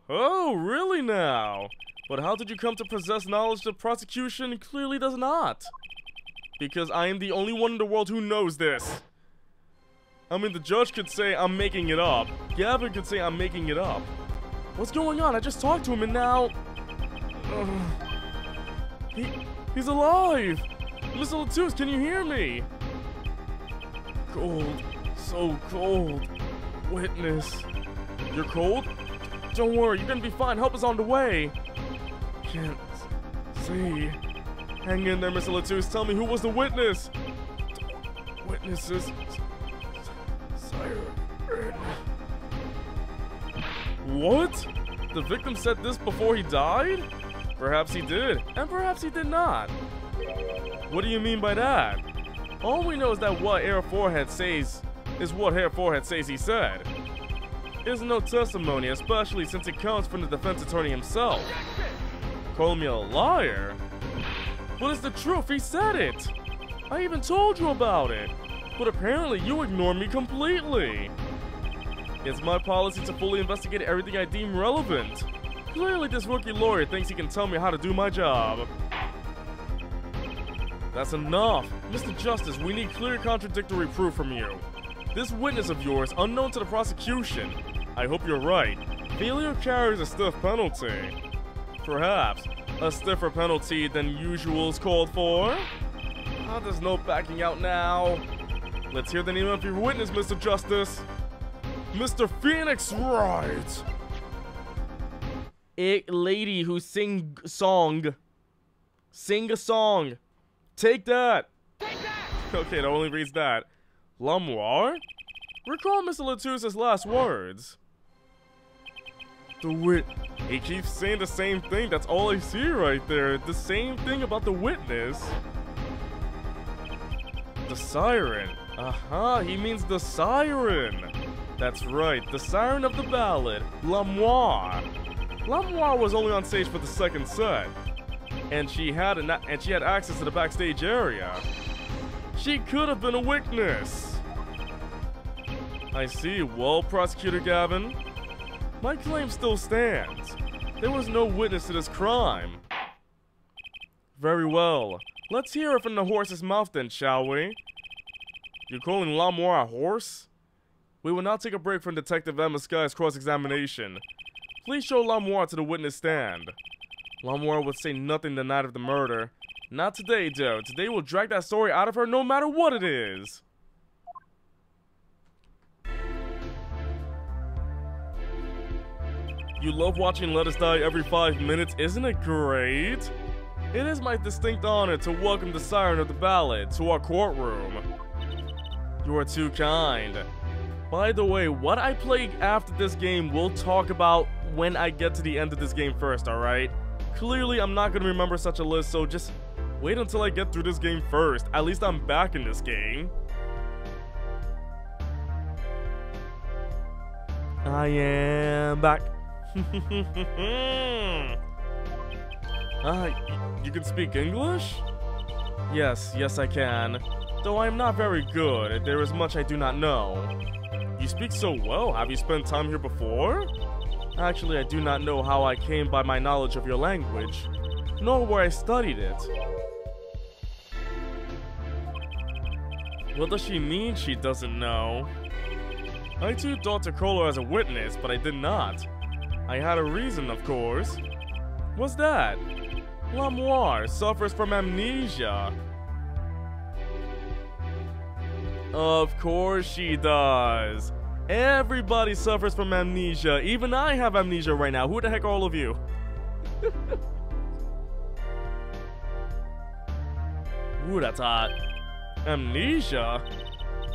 Oh, really now? But how did you come to possess knowledge the prosecution clearly does not? Because I am the only one in the world who knows this. I mean, the judge could say I'm making it up. Gavin could say I'm making it up. What's going on? I just talked to him and now... He's alive! Miss Latus, can you hear me? Cold. So cold. Witness. You're cold? Don't worry, you're gonna be fine. Help is on the way. can't see. Hang in there, Mr. Latouche. Tell me, who was the witness? Witnesses. Siren. What? The victim said this before he died? Perhaps he did, and perhaps he did not. What do you mean by that? All we know is that what Air Forehead says is what Air Forehead says he said. There's no testimony, especially since it comes from the defense attorney himself. Call me a liar? But it's the truth, he said it! I even told you about it! But apparently you ignored me completely! It's my policy to fully investigate everything I deem relevant. Clearly this rookie lawyer thinks he can tell me how to do my job. That's enough! Mr. Justice, we need clear contradictory proof from you. This witness of yours, unknown to the prosecution. I hope you're right. Failure carries a stiff penalty. Perhaps a stiffer penalty than usual is called for? Oh, there's no backing out now. Let's hear the name of your witness, Mr. Justice. Mr. Phoenix Wright. A lady who sing a song. Sing a song. Take that. Take that. Okay, that only reads that. Lamoire? Recall Mr. Latouche's last words. The wit. He keeps saying the same thing. That's all I see right there. The same thing about the witness. The siren. Aha, he means the siren. That's right, the siren of the ballad, Lamoire. Lamoire was only on stage for the second set, and she had access to the backstage area. She could have been a witness. I see. Well, Prosecutor Gavin, my claim still stands. There was no witness to this crime. Very well. Let's hear it from the horse's mouth then, shall we? You're calling Lamoire a horse? We will now take a break from Detective Emma Sky's cross-examination. Please show Lamoire to the witness stand. Lamoire would say nothing the night of the murder. Not today, though. Today we'll drag that story out of her no matter what it is. You love watching Let Us Die every 5 minutes, isn't it great? It is my distinct honor to welcome the siren of the ballad to our courtroom. You are too kind. By the way, what I play after this game we'll talk about when I get to the end of this game first, alright? Clearly I'm not gonna remember such a list, so just wait until I get through this game first. At least I'm back in this game. I am back. You can speak English? Yes, I can. Though I am not very good, there is much I do not know. You speak so well. Have you spent time here before? Actually, I do not know how I came by my knowledge of your language, nor where I studied it. What does she mean she doesn't know? I too thought to call her as a witness, but I did not. I had a reason, of course. What's that? Lamoire suffers from amnesia. Of course she does. Everybody suffers from amnesia. Even I have amnesia right now. Who the heck are all of you? Ooh, that's hot. Amnesia?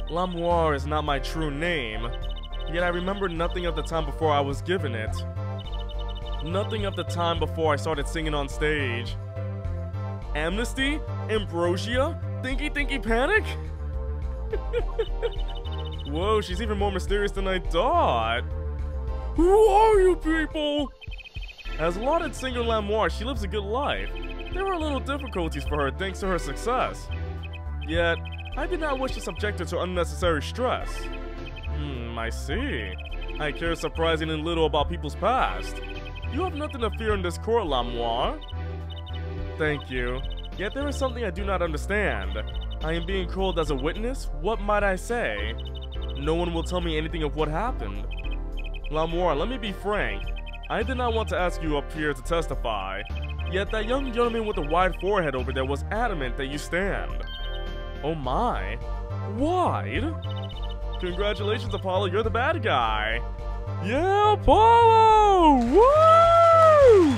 Lamoire is not my true name. Yet I remember nothing of the time before I was given it. Nothing of the time before I started singing on stage. Amnesty? Ambrosia? Thinky Thinky Panic? Whoa, she's even more mysterious than I thought. Who are you people? As lauded singer Lamoire, she lives a good life. There were little difficulties for her thanks to her success. Yet, I did not wish to subject her to unnecessary stress. I see. I care surprisingly little about people's past. You have nothing to fear in this court, Lamoire. Thank you. Yet there is something I do not understand. I am being called as a witness? What might I say? No one will tell me anything of what happened. Lamoire, let me be frank. I did not want to ask you up here to testify. Yet that young gentleman with the wide forehead over there was adamant that you stand. Oh my. Wide? Congratulations, Apollo, you're the bad guy. Yeah, Apollo! Woo!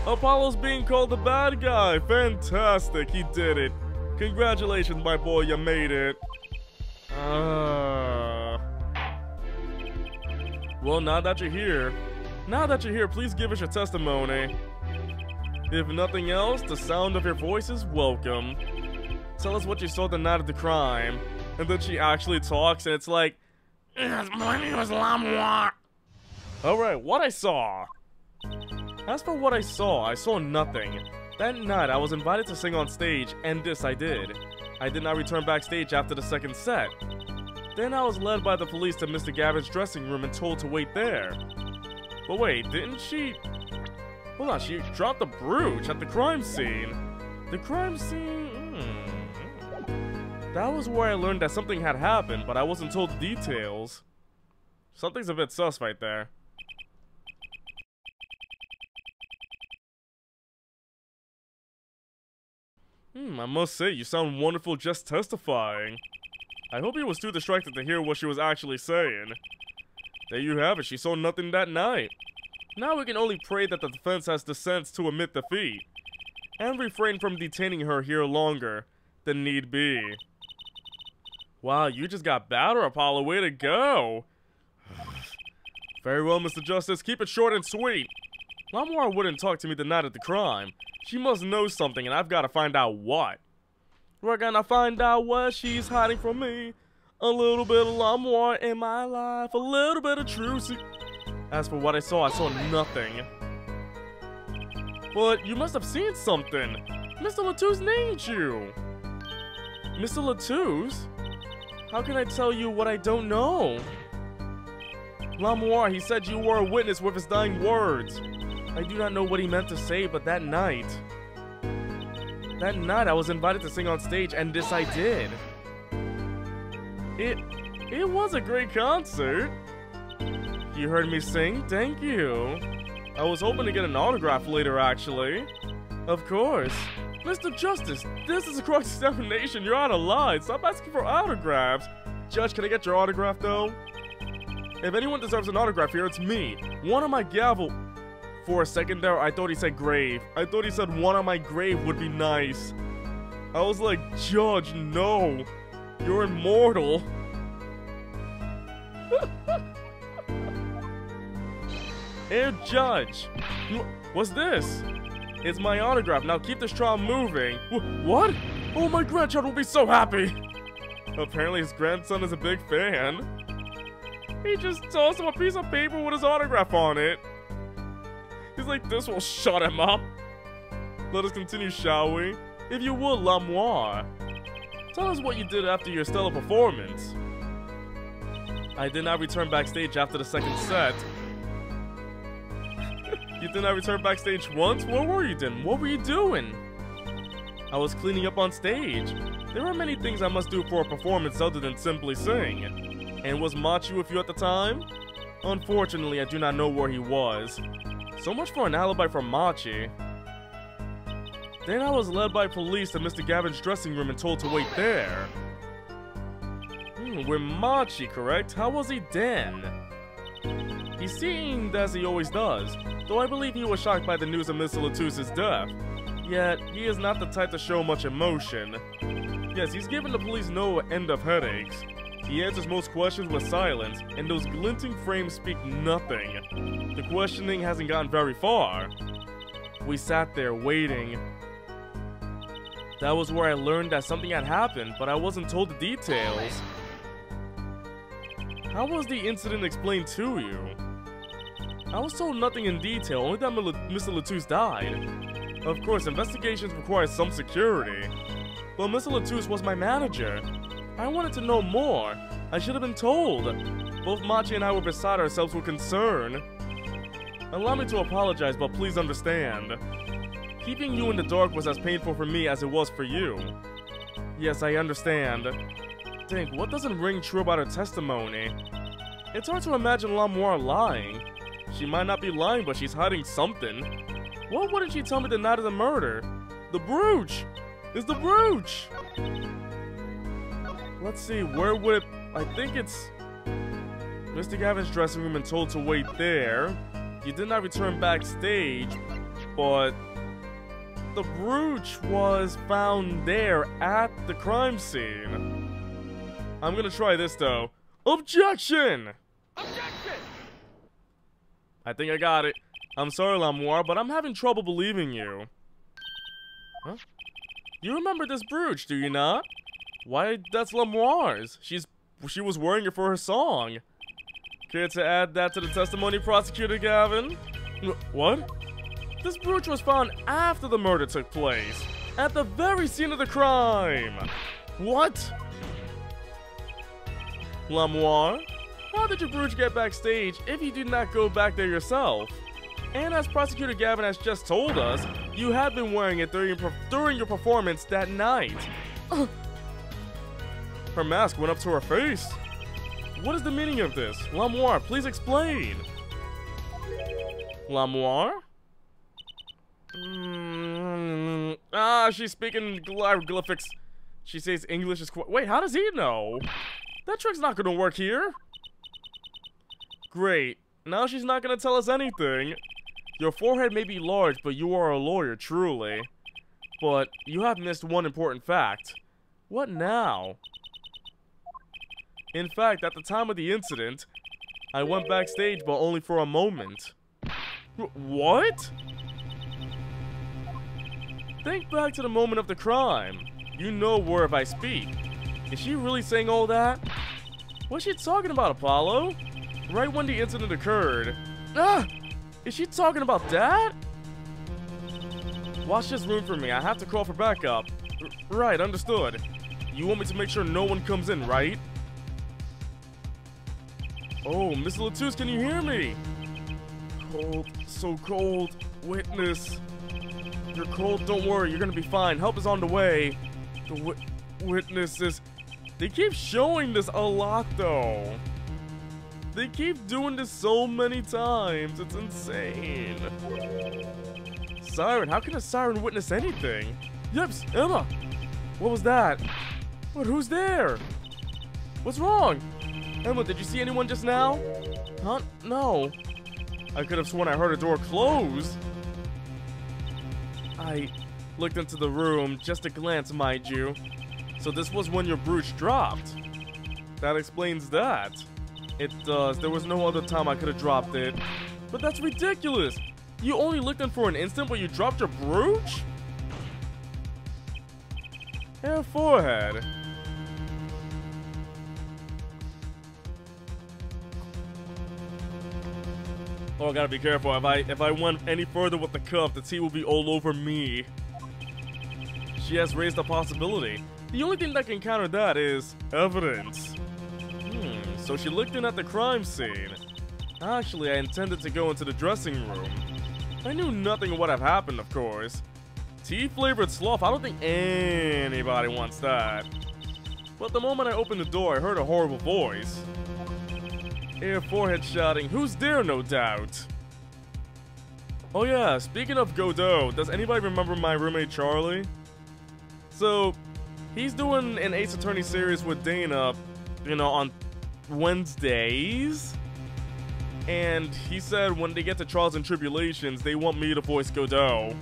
Apollo's being called the bad guy. Fantastic, he did it. Congratulations, my boy, you made it. Well, now that you're here, please give us your testimony. If nothing else, the sound of your voice is welcome. Tell us what you saw the night of the crime. And then she actually talks, and it's like, my name is Lamoire. Alright, what I saw. As for what I saw nothing. That night, I was invited to sing on stage, and this I did. I did not return backstage after the second set. Then I was led by the police to Mr. Gavin's dressing room and told to wait there. But wait, didn't she... Hold on, she dropped the brooch at the crime scene. The crime scene... That was where I learned that something had happened, but I wasn't told the details. Something's a bit sus right there. I must say, you sound wonderful just testifying. I hope he was too distracted to hear what she was actually saying. There you have it, she saw nothing that night. Now we can only pray that the defense has the sense to admit defeat, and refrain from detaining her here longer than need be. Wow, you just got better, Apollo, way to go! Very well, Mr. Justice, keep it short and sweet. Lamoire wouldn't talk to me the night of the crime. She must know something, and I've got to find out what. We're gonna find out what she's hiding from me. A little bit of Lamoire in my life, a little bit of truth. As for what I saw nothing. But you must have seen something. Mr. Latouche named you. Mr. Latouche? How can I tell you what I don't know? Lamoire, he said you were a witness with his dying words. I do not know what he meant to say, but that night I was invited to sing on stage, and this I did. It was a great concert. You heard me sing? Thank you. I was hoping to get an autograph later, actually. Of course. Mr. Justice, this is a cross-examination. You're out of line. Stop asking for autographs. Judge, can I get your autograph, though? If anyone deserves an autograph here, it's me. One on my gavel. For a second there, I thought he said grave. I thought he said one on my grave would be nice. I was like, Judge, no. You're immortal. Hey, Judge. What's this? It's my autograph. Now keep this trial moving. What? Oh, my grandchild will be so happy. Apparently his grandson is a big fan. He just tossed him a piece of paper with his autograph on it. He's like, this will shut him up. Let us continue, shall we? If you would, Lamoire. Tell us what you did after your stellar performance. I did not return backstage after the second set. You did not return backstage once? Where were you then? What were you doing? I was cleaning up on stage. There are many things I must do for a performance other than simply sing. And was Machi with you at the time? Unfortunately, I do not know where he was. So much for an alibi from Machi. Then I was led by police to Mr. Gavin's dressing room and told to wait there. With Machi, correct? How was he then? He seemed as he always does, though I believe he was shocked by the news of Mr. Latouche's death. Yet, he is not the type to show much emotion. Yes, he's given the police no end of headaches. He answers most questions with silence, and those glinting frames speak nothing. The questioning hasn't gotten very far. We sat there waiting. That was where I learned that something had happened, but I wasn't told the details. How was the incident explained to you? I was told nothing in detail, only that Mr. Latouche died. Of course, investigations require some security. But Mr. Latouche was my manager. I wanted to know more. I should have been told. Both Machi and I were beside ourselves with concern. Allow me to apologize, but please understand. Keeping you in the dark was as painful for me as it was for you. Yes, I understand. Dang, what doesn't ring true about her testimony? It's hard to imagine Lamoire lying. She might not be lying, but she's hiding something. What wouldn't she tell me the night of the murder? The brooch! It's the brooch! Let's see, where would it... I think it's... Mr. Gavin's dressing room and told to wait there. You did not return backstage. but the brooch was found there at the crime scene. I'm gonna try this though. Objection! Objection! I think I got it. I'm sorry, Lamoire, but I'm having trouble believing you. Huh? You remember this brooch, do you not? Why, that's Lamoire's. She was wearing it for her song. Care to add that to the testimony, Prosecutor Gavin? What? This brooch was found after the murder took place. At the very scene of the crime. What? Lamoire, how did your brooch get backstage if you did not go back there yourself? And as Prosecutor Gavin has just told us, you had been wearing it during your performance that night. Her mask went up to her face. What is the meaning of this? Lamoire, please explain. Lamoire? She's speaking hieroglyphics. She says English is wait, how does he know? That trick's not gonna work here. Great. Now she's not gonna tell us anything. Your forehead may be large, but you are a lawyer, truly. But you have missed one important fact. What now? In fact, at the time of the incident, I went backstage, but only for a moment. What? Think back to the moment of the crime. You know whereof I speak. Is she really saying all that? What's she talking about, Apollo? Right when the incident occurred. Is she talking about that? Watch this room for me. I have to call for backup. Right, understood. You want me to make sure no one comes in, right? Oh, Miss Latouche, can you hear me? Cold, so cold. Witness. You're cold, don't worry, you're gonna be fine. Help is on the way. The witnesses. They keep showing this a lot, though. They keep doing this so many times. It's insane. Siren, how can a siren witness anything? Yips, Emma. What was that? What, who's there? What's wrong? Emma, did you see anyone just now? Huh? No. I could have sworn I heard a door close. I looked into the room, just a glance, mind you. So this was when your brooch dropped. That explains that. It does. There was no other time I could have dropped it. But that's ridiculous. You only looked in for an instant, but you dropped your brooch? Hair forehead. Oh, I gotta be careful. If I went any further with the cup, the tea will be all over me. She has raised a possibility. The only thing that can counter that is evidence. So she looked in at the crime scene. Actually, I intended to go into the dressing room. I knew nothing of what had happened, of course. Tea-flavored sloth, I don't think anybody wants that. But the moment I opened the door, I heard a horrible voice. Air forehead shouting, "Who's there, no doubt?" Oh yeah, speaking of Godot, does anybody remember my roommate Charlie? So, he's doing an Ace Attorney series with Dana, you know, on Wednesdays. And he said when they get to Trials and Tribulations, they want me to voice Godot.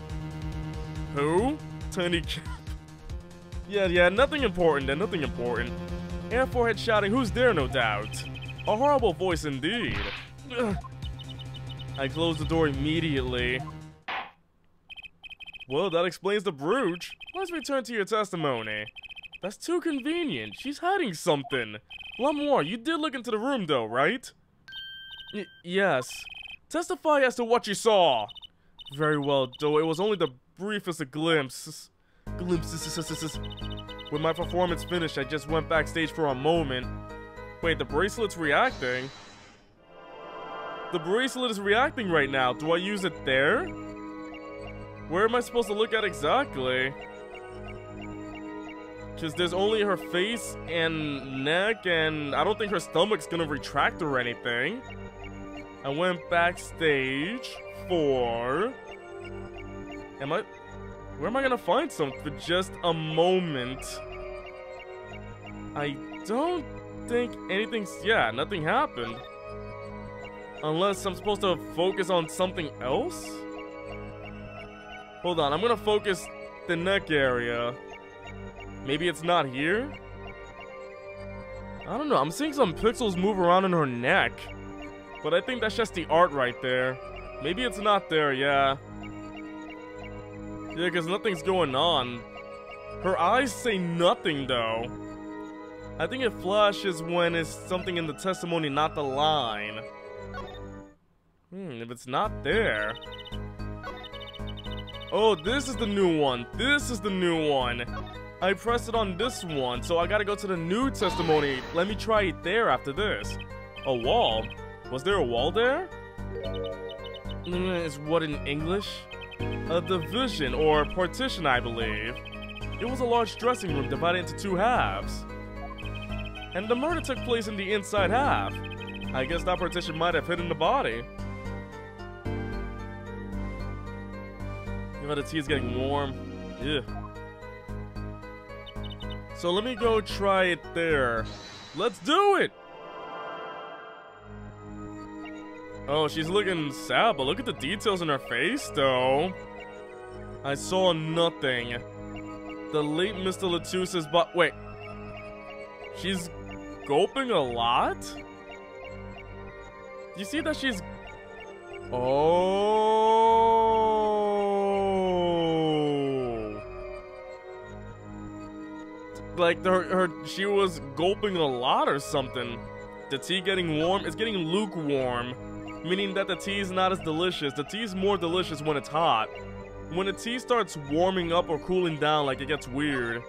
Who? Tiny Cap. Yeah, nothing important then, nothing important. Air forehead shouting, "Who's there, no doubt?" A horrible voice indeed. Ugh. I closed the door immediately. Well, that explains the brooch. Let's return to your testimony. That's too convenient. She's hiding something. Lamoire, you did look into the room though, right? Yes. Testify as to what you saw. Very well, though it was only the briefest of glimpses. When my performance finished, I just went backstage for a moment. Wait, the bracelet's reacting? The bracelet is reacting right now. Do I use it there? Where am I supposed to look at exactly? Because there's only her face and neck, and I don't think her stomach's gonna retract or anything. I went backstage for... Where am I gonna find something for just a moment? I don't think anything's... Yeah, nothing happened. Unless I'm supposed to focus on something else? Hold on, I'm gonna focus the neck area. Maybe it's not here? I don't know, I'm seeing some pixels move around in her neck. But I think that's just the art right there. Maybe it's not there, yeah. Yeah, because nothing's going on. Her eyes say nothing, though. I think it flashes when it's something in the testimony, not the line. If it's not there... Oh, this is the new one. This is the new one. I pressed it on this one, so I gotta go to the new testimony. Let me try it there after this. A wall? Was there a wall there? Is what in English? A division or partition, I believe. It was a large dressing room divided into two halves. And the murder took place in the inside half. I guess that partition might have hidden the body. You know, the tea is getting warm. Ugh. So let me go try it there. Let's do it! Oh, she's looking sad, but look at the details in her face, though. I saw nothing. The late Mr. Latusa's wait. She's gulping a lot? You see that she's... Oh... Like, she was gulping a lot or something. The tea getting warm? It's getting lukewarm. Meaning that the tea is not as delicious. The tea is more delicious when it's hot. When the tea starts warming up or cooling down, like, it gets weird.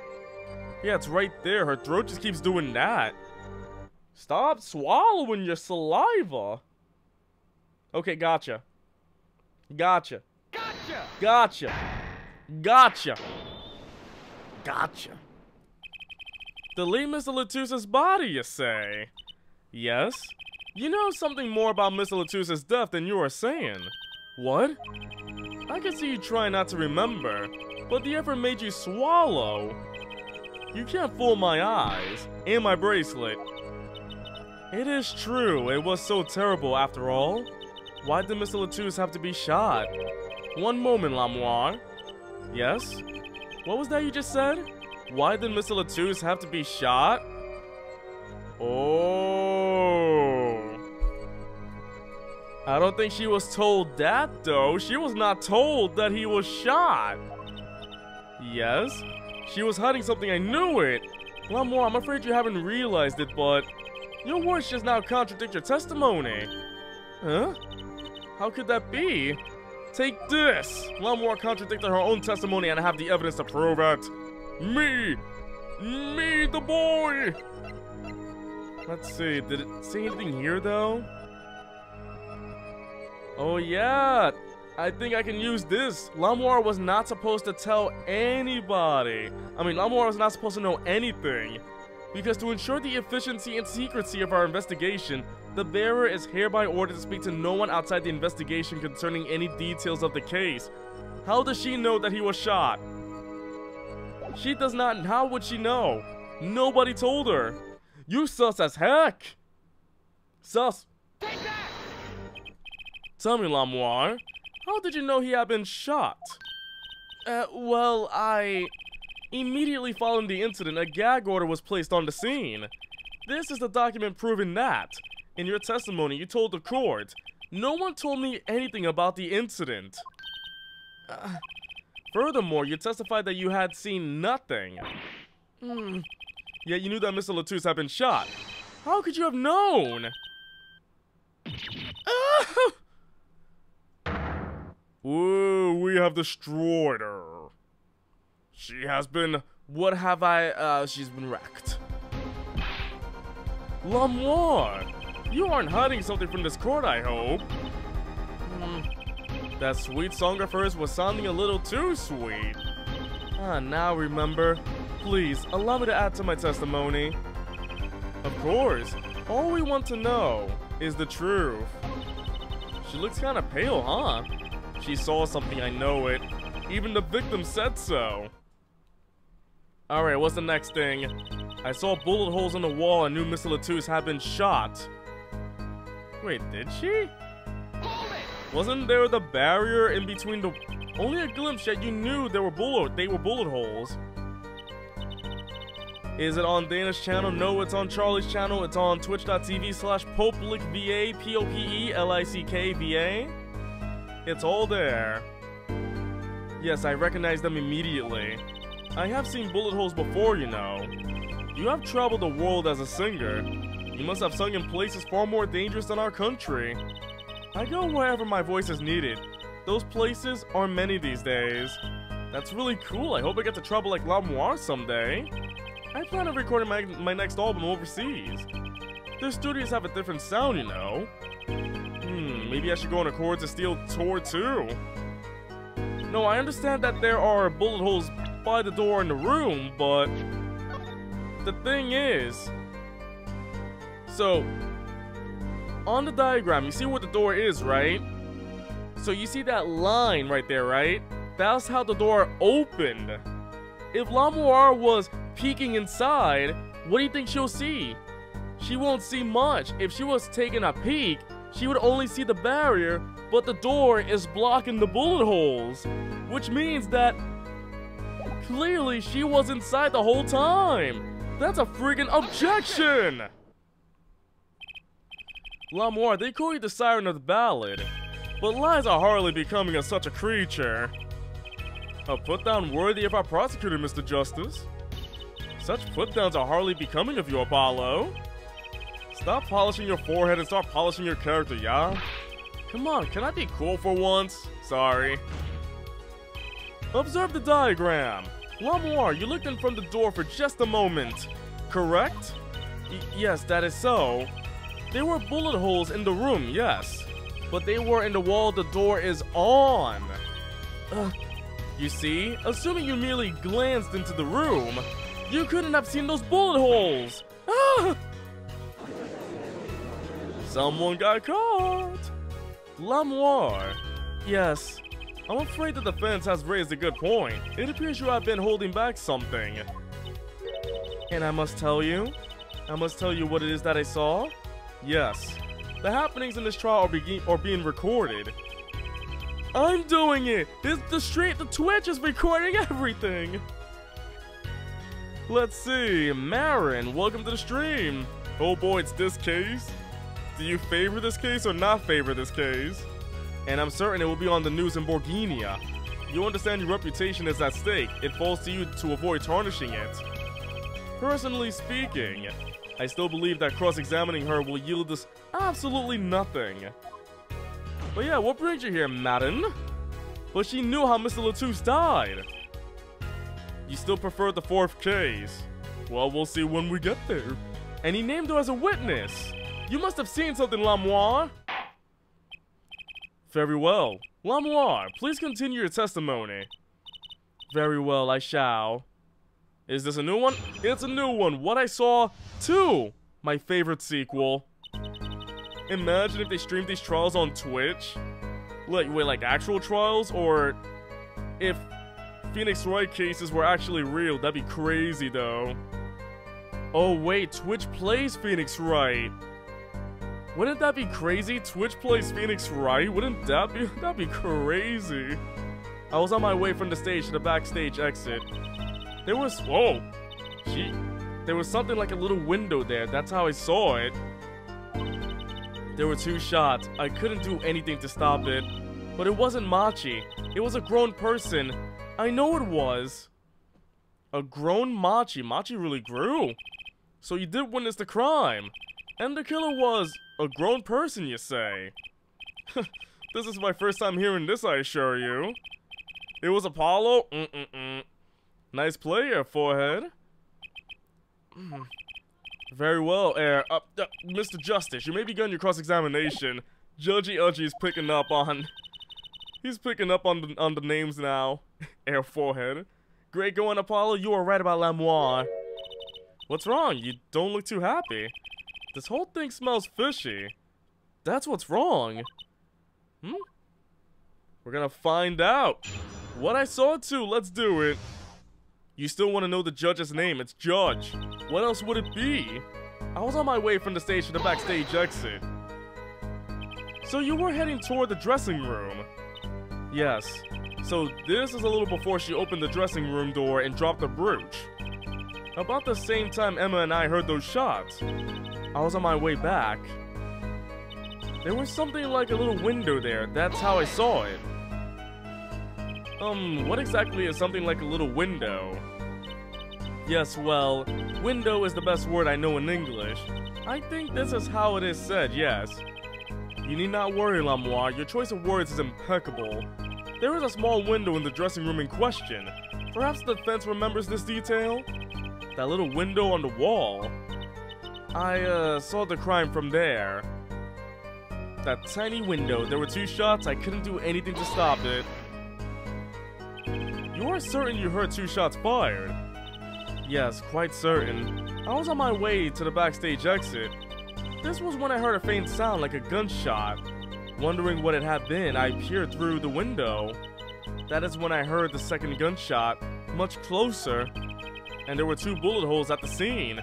Yeah, it's right there. Her throat just keeps doing that. Stop swallowing your saliva. Okay, gotcha. Gotcha. Gotcha. Gotcha. Gotcha. Gotcha. The late Mr. Latusa's body, you say? Yes? You know something more about Mr. Latusa's death than you are saying. What? I can see you trying not to remember, but the effort made you swallow. You can't fool my eyes, and my bracelet. It is true, it was so terrible after all. Why did Mr. Latusa have to be shot? One moment, Lamoire. Yes? What was that you just said? Why did Mr. Latusa have to be shot? Oh. I don't think she was told that, though. She was not told that he was shot. Yes? She was hiding something, I knew it. Lamoire, I'm afraid you haven't realized it, but your words just now contradict your testimony. Huh? How could that be? Take this! Lamoire contradicted her own testimony and I have the evidence to prove it. Me, the boy! Let's see, did it say anything here, though? Oh, yeah! I think I can use this. Lamoire was not supposed to tell anybody. Lamoire was not supposed to know anything. Because to ensure the efficiency and secrecy of our investigation, the bearer is hereby ordered to speak to no one outside the investigation concerning any details of the case. How does she know that he was shot? She does not. How would she know? Nobody told her. You sus as heck. Sus. Take that. Tell me, Lamoire, how did you know he had been shot? Well, immediately following the incident, a gag order was placed on the scene. This is the document proving that. In your testimony, you told the court, no one told me anything about the incident. Furthermore, you testified that you had seen nothing. Yet you knew that Mr. Latusa had been shot. How could you have known? Ooh, we have destroyed her. She has been... What have she's been wrecked. Lamoire, you aren't hiding something from this court, I hope. That sweet song of hers was sounding a little too sweet. Now remember. Please, allow me to add to my testimony. Of course. All we want to know is the truth. She looks kind of pale, huh? She saw something, I know it. Even the victim said so. Alright, what's the next thing? I saw bullet holes in the wall and knew Mr. Latusa had been shot. Wait, did she? Hold it! Wasn't there the barrier in between the... Only a glimpse, yet you knew they were bullet holes. Is it on Dana's channel? No, it's on Charlie's channel. It's on twitch.tv/PopeLickVA, POPELICKVA. It's all there. Yes, I recognize them immediately. I have seen bullet holes before, you know. You have traveled the world as a singer. You must have sung in places far more dangerous than our country. I go wherever my voice is needed. Those places are many these days. That's really cool. I hope I get to travel like Lamoire someday. I plan on recording my next album overseas. Their studios have a different sound, you know. Maybe I should go on a Chords of Steel tour too. No, I understand that there are bullet holes by the door in the room, but the thing is, so on the diagram, you see where the door is, right? So you see that line right there, right? That's how the door opened. If Lamoire was peeking inside, what do you think she'll see? She won't see much. If she was taking a peek, she would only see the barrier, but the door is blocking the bullet holes, which means that clearly she was inside the whole time. That's a friggin' objection! Lamoire, they call you the siren of the ballad, but lies are hardly becoming of such a creature. A put-down worthy of our prosecutor, Mr. Justice. Such put-downs are hardly becoming of you, Apollo. Stop polishing your forehead and start polishing your character, yeah? Come on, can I be cool for once? Sorry. Observe the diagram. Lamoire, you looked in from the door for just a moment, correct? Yes, that is so. There were bullet holes in the room, yes. But they were in the wall the door is on. You see, assuming you merely glanced into the room, you couldn't have seen those bullet holes. Someone got caught. Lamoire. Yes, I'm afraid the defense has raised a good point. It appears you have been holding back something. And I must tell you what it is that I saw. Yes, the happenings in this trial are being recorded. I'm doing it! The Twitch is recording everything! Let's see, Marin, welcome to the stream. Oh boy, it's this case. Do you favor this case or not favor this case? And I'm certain it will be on the news in Borginia. You understand your reputation is at stake. It falls to you to avoid tarnishing it. Personally speaking, I still believe that cross-examining her will yield us absolutely nothing. But yeah, what brings you here, Madden? But she knew how Mr. Latouche died. You still prefer the fourth case? Well, we'll see when we get there. And he named her as a witness. You must have seen something, Lamoire. Very well. Lamoire, please continue your testimony. Very well, I shall. Is this a new one? It's a new one. What I Saw 2. My favorite sequel. Imagine if they streamed these trials on Twitch. Wait, like actual trials? Or if Phoenix Wright cases were actually real. That'd be crazy, though. Oh, wait. Twitch plays Phoenix Wright. Wouldn't that be crazy? Twitch plays Phoenix Wright? Wouldn't that be... That'd be crazy. I was on my way from the stage to the backstage exit. There was... Whoa! Gee. There was something like a little window there. That's how I saw it. There were 2 shots. I couldn't do anything to stop it. But it wasn't Machi. It was a grown person. I know it was. A grown Machi. Machi really grew. So you did witness the crime. And the killer was a grown person, you say? This is my first time hearing this, I assure you. It was Apollo? Nice play, Forehead. Very well, Mr. Justice, you may begin your cross-examination. Judgy Udgy's picking up on... He's picking up on the names now. Forehead. Great going, Apollo. You are right about Lamoire. What's wrong? You don't look too happy. This whole thing smells fishy. That's what's wrong. We're gonna find out. What I Saw 2, let's do it. You still want to know the judge's name? It's Judge. What else would it be? I was on my way from the stage to the backstage exit. So you were heading toward the dressing room? Yes. So this is a little before she opened the dressing room door and dropped the brooch. About the same time Emma and I heard those shots. I was on my way back. There was something like a little window there. That's how I saw it. What exactly is something like a little window? Yes, well, window is the best word I know in English. I think this is how it is said, yes. You need not worry, Lamoire. Your choice of words is impeccable. There is a small window in the dressing room in question. Perhaps the defense remembers this detail? That little window on the wall. I saw the crime from there. That tiny window. There were 2 shots. I couldn't do anything to stop it. You are certain you heard 2 shots fired? Yes, quite certain. I was on my way to the backstage exit. This was when I heard a faint sound like a gunshot. Wondering what it had been, I peered through the window. That is when I heard the second gunshot, much closer. And there were 2 bullet holes at the scene.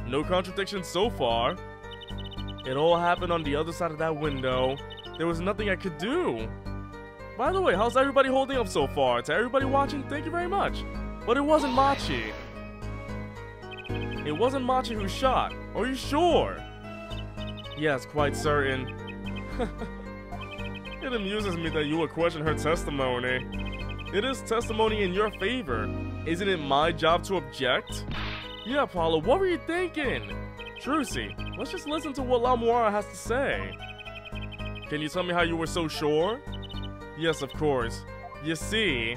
No contradictions so far. It all happened on the other side of that window. There was nothing I could do. By the way, how's everybody holding up so far? To everybody watching, thank you very much. But it wasn't Machi. It wasn't Machi who shot. Are you sure? Yes, quite certain. It amuses me that you would question her testimony. It is testimony in your favor. Isn't it my job to object? Yeah, Paula, what were you thinking? Trucy, let's just listen to what Lamoire has to say. Can you tell me how you were so sure? Yes, of course. You see,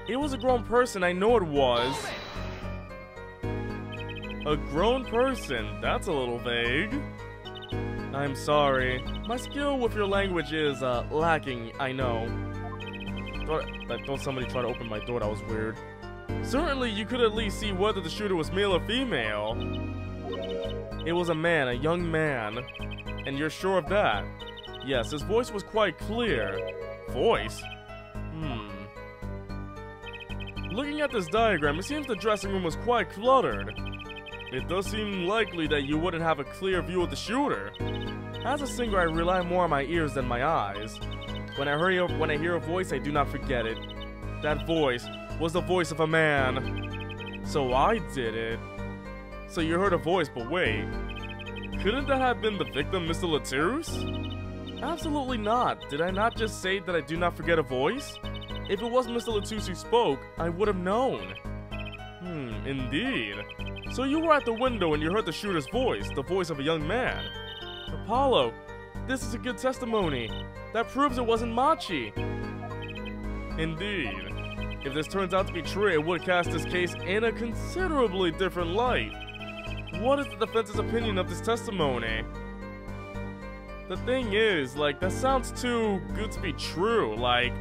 it was a grown person, I know it was. A grown person? That's a little vague. I'm sorry. My skill with your language is, lacking, I know. I thought somebody tried to open my door, that was weird. Certainly, you could at least see whether the shooter was male or female. It was a man, a young man. And you're sure of that? Yes, his voice was quite clear. Voice? Looking at this diagram, it seems the dressing room was quite cluttered. It does seem likely that you wouldn't have a clear view of the shooter. As a singer, I rely more on my ears than my eyes. When I hear a voice, I do not forget it. That voice was the voice of a man. So I did it. So you heard a voice, but wait. Couldn't that have been the victim, Mr. Latouche? Absolutely not. Did I not just say that I do not forget a voice? If it was Mr. Latouche who spoke, I would have known. Indeed. So you were at the window and you heard the shooter's voice, the voice of a young man. Apollo, this is a good testimony. That proves it wasn't Machi. Indeed. If this turns out to be true, it would cast this case in a considerably different light. What is the defense's opinion of this testimony? The thing is, like, that sounds too good to be true. Like,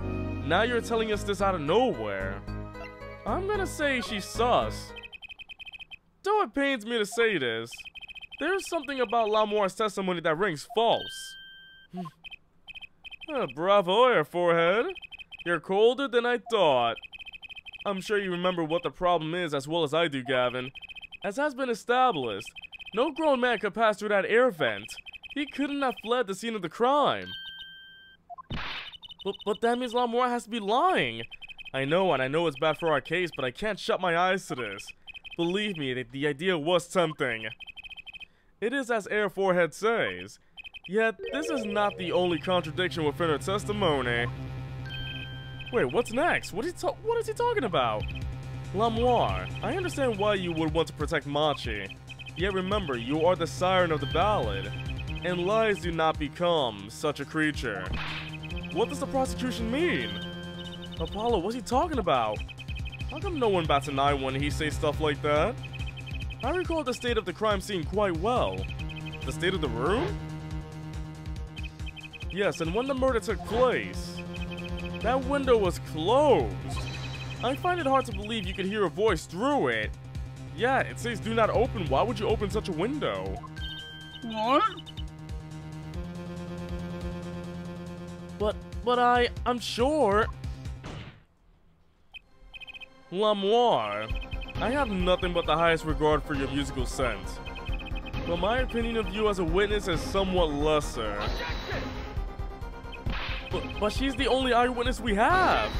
now you're telling us this out of nowhere. I'm gonna say she's sus. Though it pains me to say this, there's something about Lamoire's testimony that rings false. Bravo, Air Forehead. You're colder than I thought. I'm sure you remember what the problem is as well as I do, Gavin. As has been established, no grown man could pass through that air vent. He couldn't have fled the scene of the crime. But that means Lamoire has to be lying. I know, and I know it's bad for our case, but I can't shut my eyes to this. Believe me, the idea was tempting. It is as Air Forehead says. Yet, this is not the only contradiction within her testimony. Wait, what's next? What is he talking about? Lamoire, I understand why you would want to protect Machi. Yet remember, you are the siren of the ballad, and lies do not become such a creature. What does the prosecution mean? Apollo, what's he talking about? How come no one bats an eye when he says stuff like that? I recall the state of the crime scene quite well. The state of the room? Yes, and when the murder took place, that window was closed. I find it hard to believe you could hear a voice through it. Yeah, it says do not open. Why would you open such a window? What? But I'm sure. Lamoire, I have nothing but the highest regard for your musical sense. but my opinion of you as a witness is somewhat lesser. But she's the only eyewitness we have.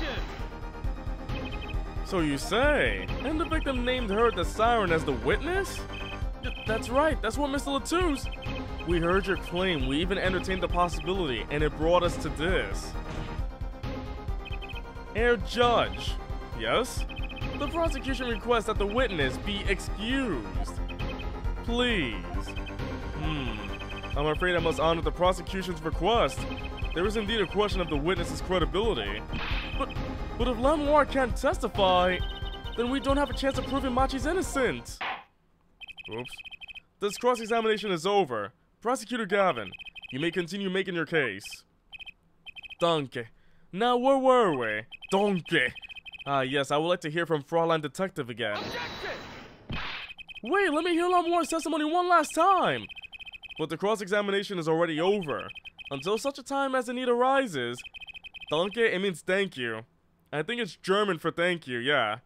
So you say, and the victim named her the siren as the witness? That's right, that's what Mr. Latouche. We heard your claim, we even entertained the possibility, and it brought us to this. Herr Judge, yes? The prosecution requests that the witness be excused. Please. I'm afraid I must honor the prosecution's request. There is indeed a question of the witness's credibility. But if Lamoire can't testify, then we don't have a chance of proving Machi's innocent. Oops. This cross-examination is over. Prosecutor Gavin, you may continue making your case. Danke. Now where were we? Danke. Yes, I would like to hear from Fraulein Detective again. Wait, let me hear Lamoure's testimony one last time! But the cross-examination is already over. Until such a time as the need arises. Danke, it means thank you. I think it's German for thank you, yeah.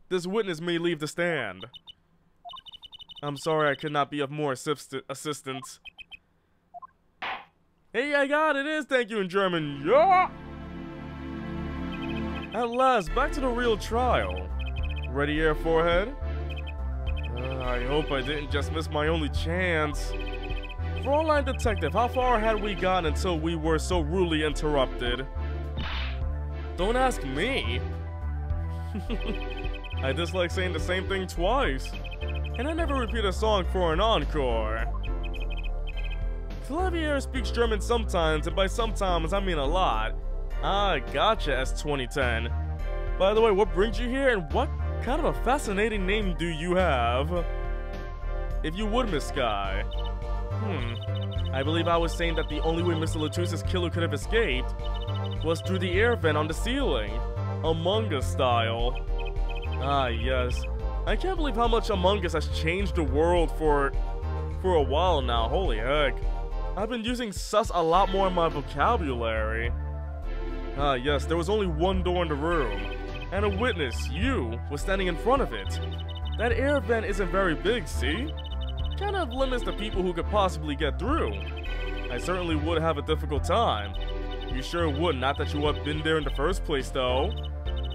This witness may leave the stand. I'm sorry I could not be of more assistance. Hey, I got it, is thank you in German, yeah! At last, back to the real trial. Ready, Air Forehead? I hope I didn't just miss my only chance. Fraulein Detective, how far had we gotten until we were so rudely interrupted? Don't ask me. I dislike saying the same thing twice. And I never repeat a song for an encore. Clavier speaks German sometimes, and by sometimes I mean a lot. Ah, gotcha, S2010. By the way, what brings you here, and what kind of a fascinating name do you have? If you would, Miss Sky. I believe I was saying that the only way Mr. Latouche's killer could have escaped was through the air vent on the ceiling. Among Us style. Ah, yes. I can't believe how much Among Us has changed the world for a while now, holy heck. I've been using sus a lot more in my vocabulary. Ah, yes, there was only one door in the room, and a witness, you, was standing in front of it. That air vent isn't very big, see? Kind of limits the people who could possibly get through. I certainly would have a difficult time. You sure would, not that you have been there in the first place, though.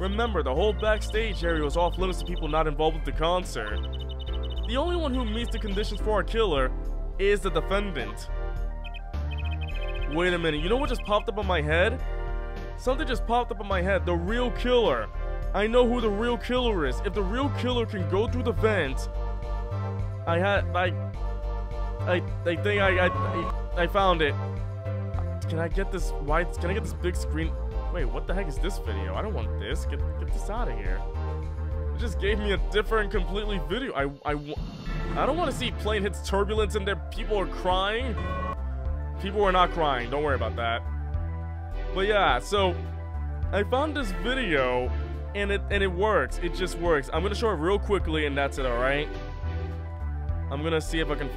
Remember, the whole backstage area was off limits to people not involved with the concert. The only one who meets the conditions for our killer is the defendant. Wait a minute, you know what just popped up on my head? Something just popped up in my head. The real killer. I know who the real killer is. If the real killer can go through the vent, I think I found it. Can I get this wide? Can I get this big screen? Wait, what the heck is this video? I don't want this. Get this out of here. It just gave me a different, completely video. I don't want to see plane hits turbulence and there people are crying. People are not crying. Don't worry about that. But yeah, so I found this video and it works. It just works. I'm gonna show it real quickly and that's it, alright? I'm gonna see if I can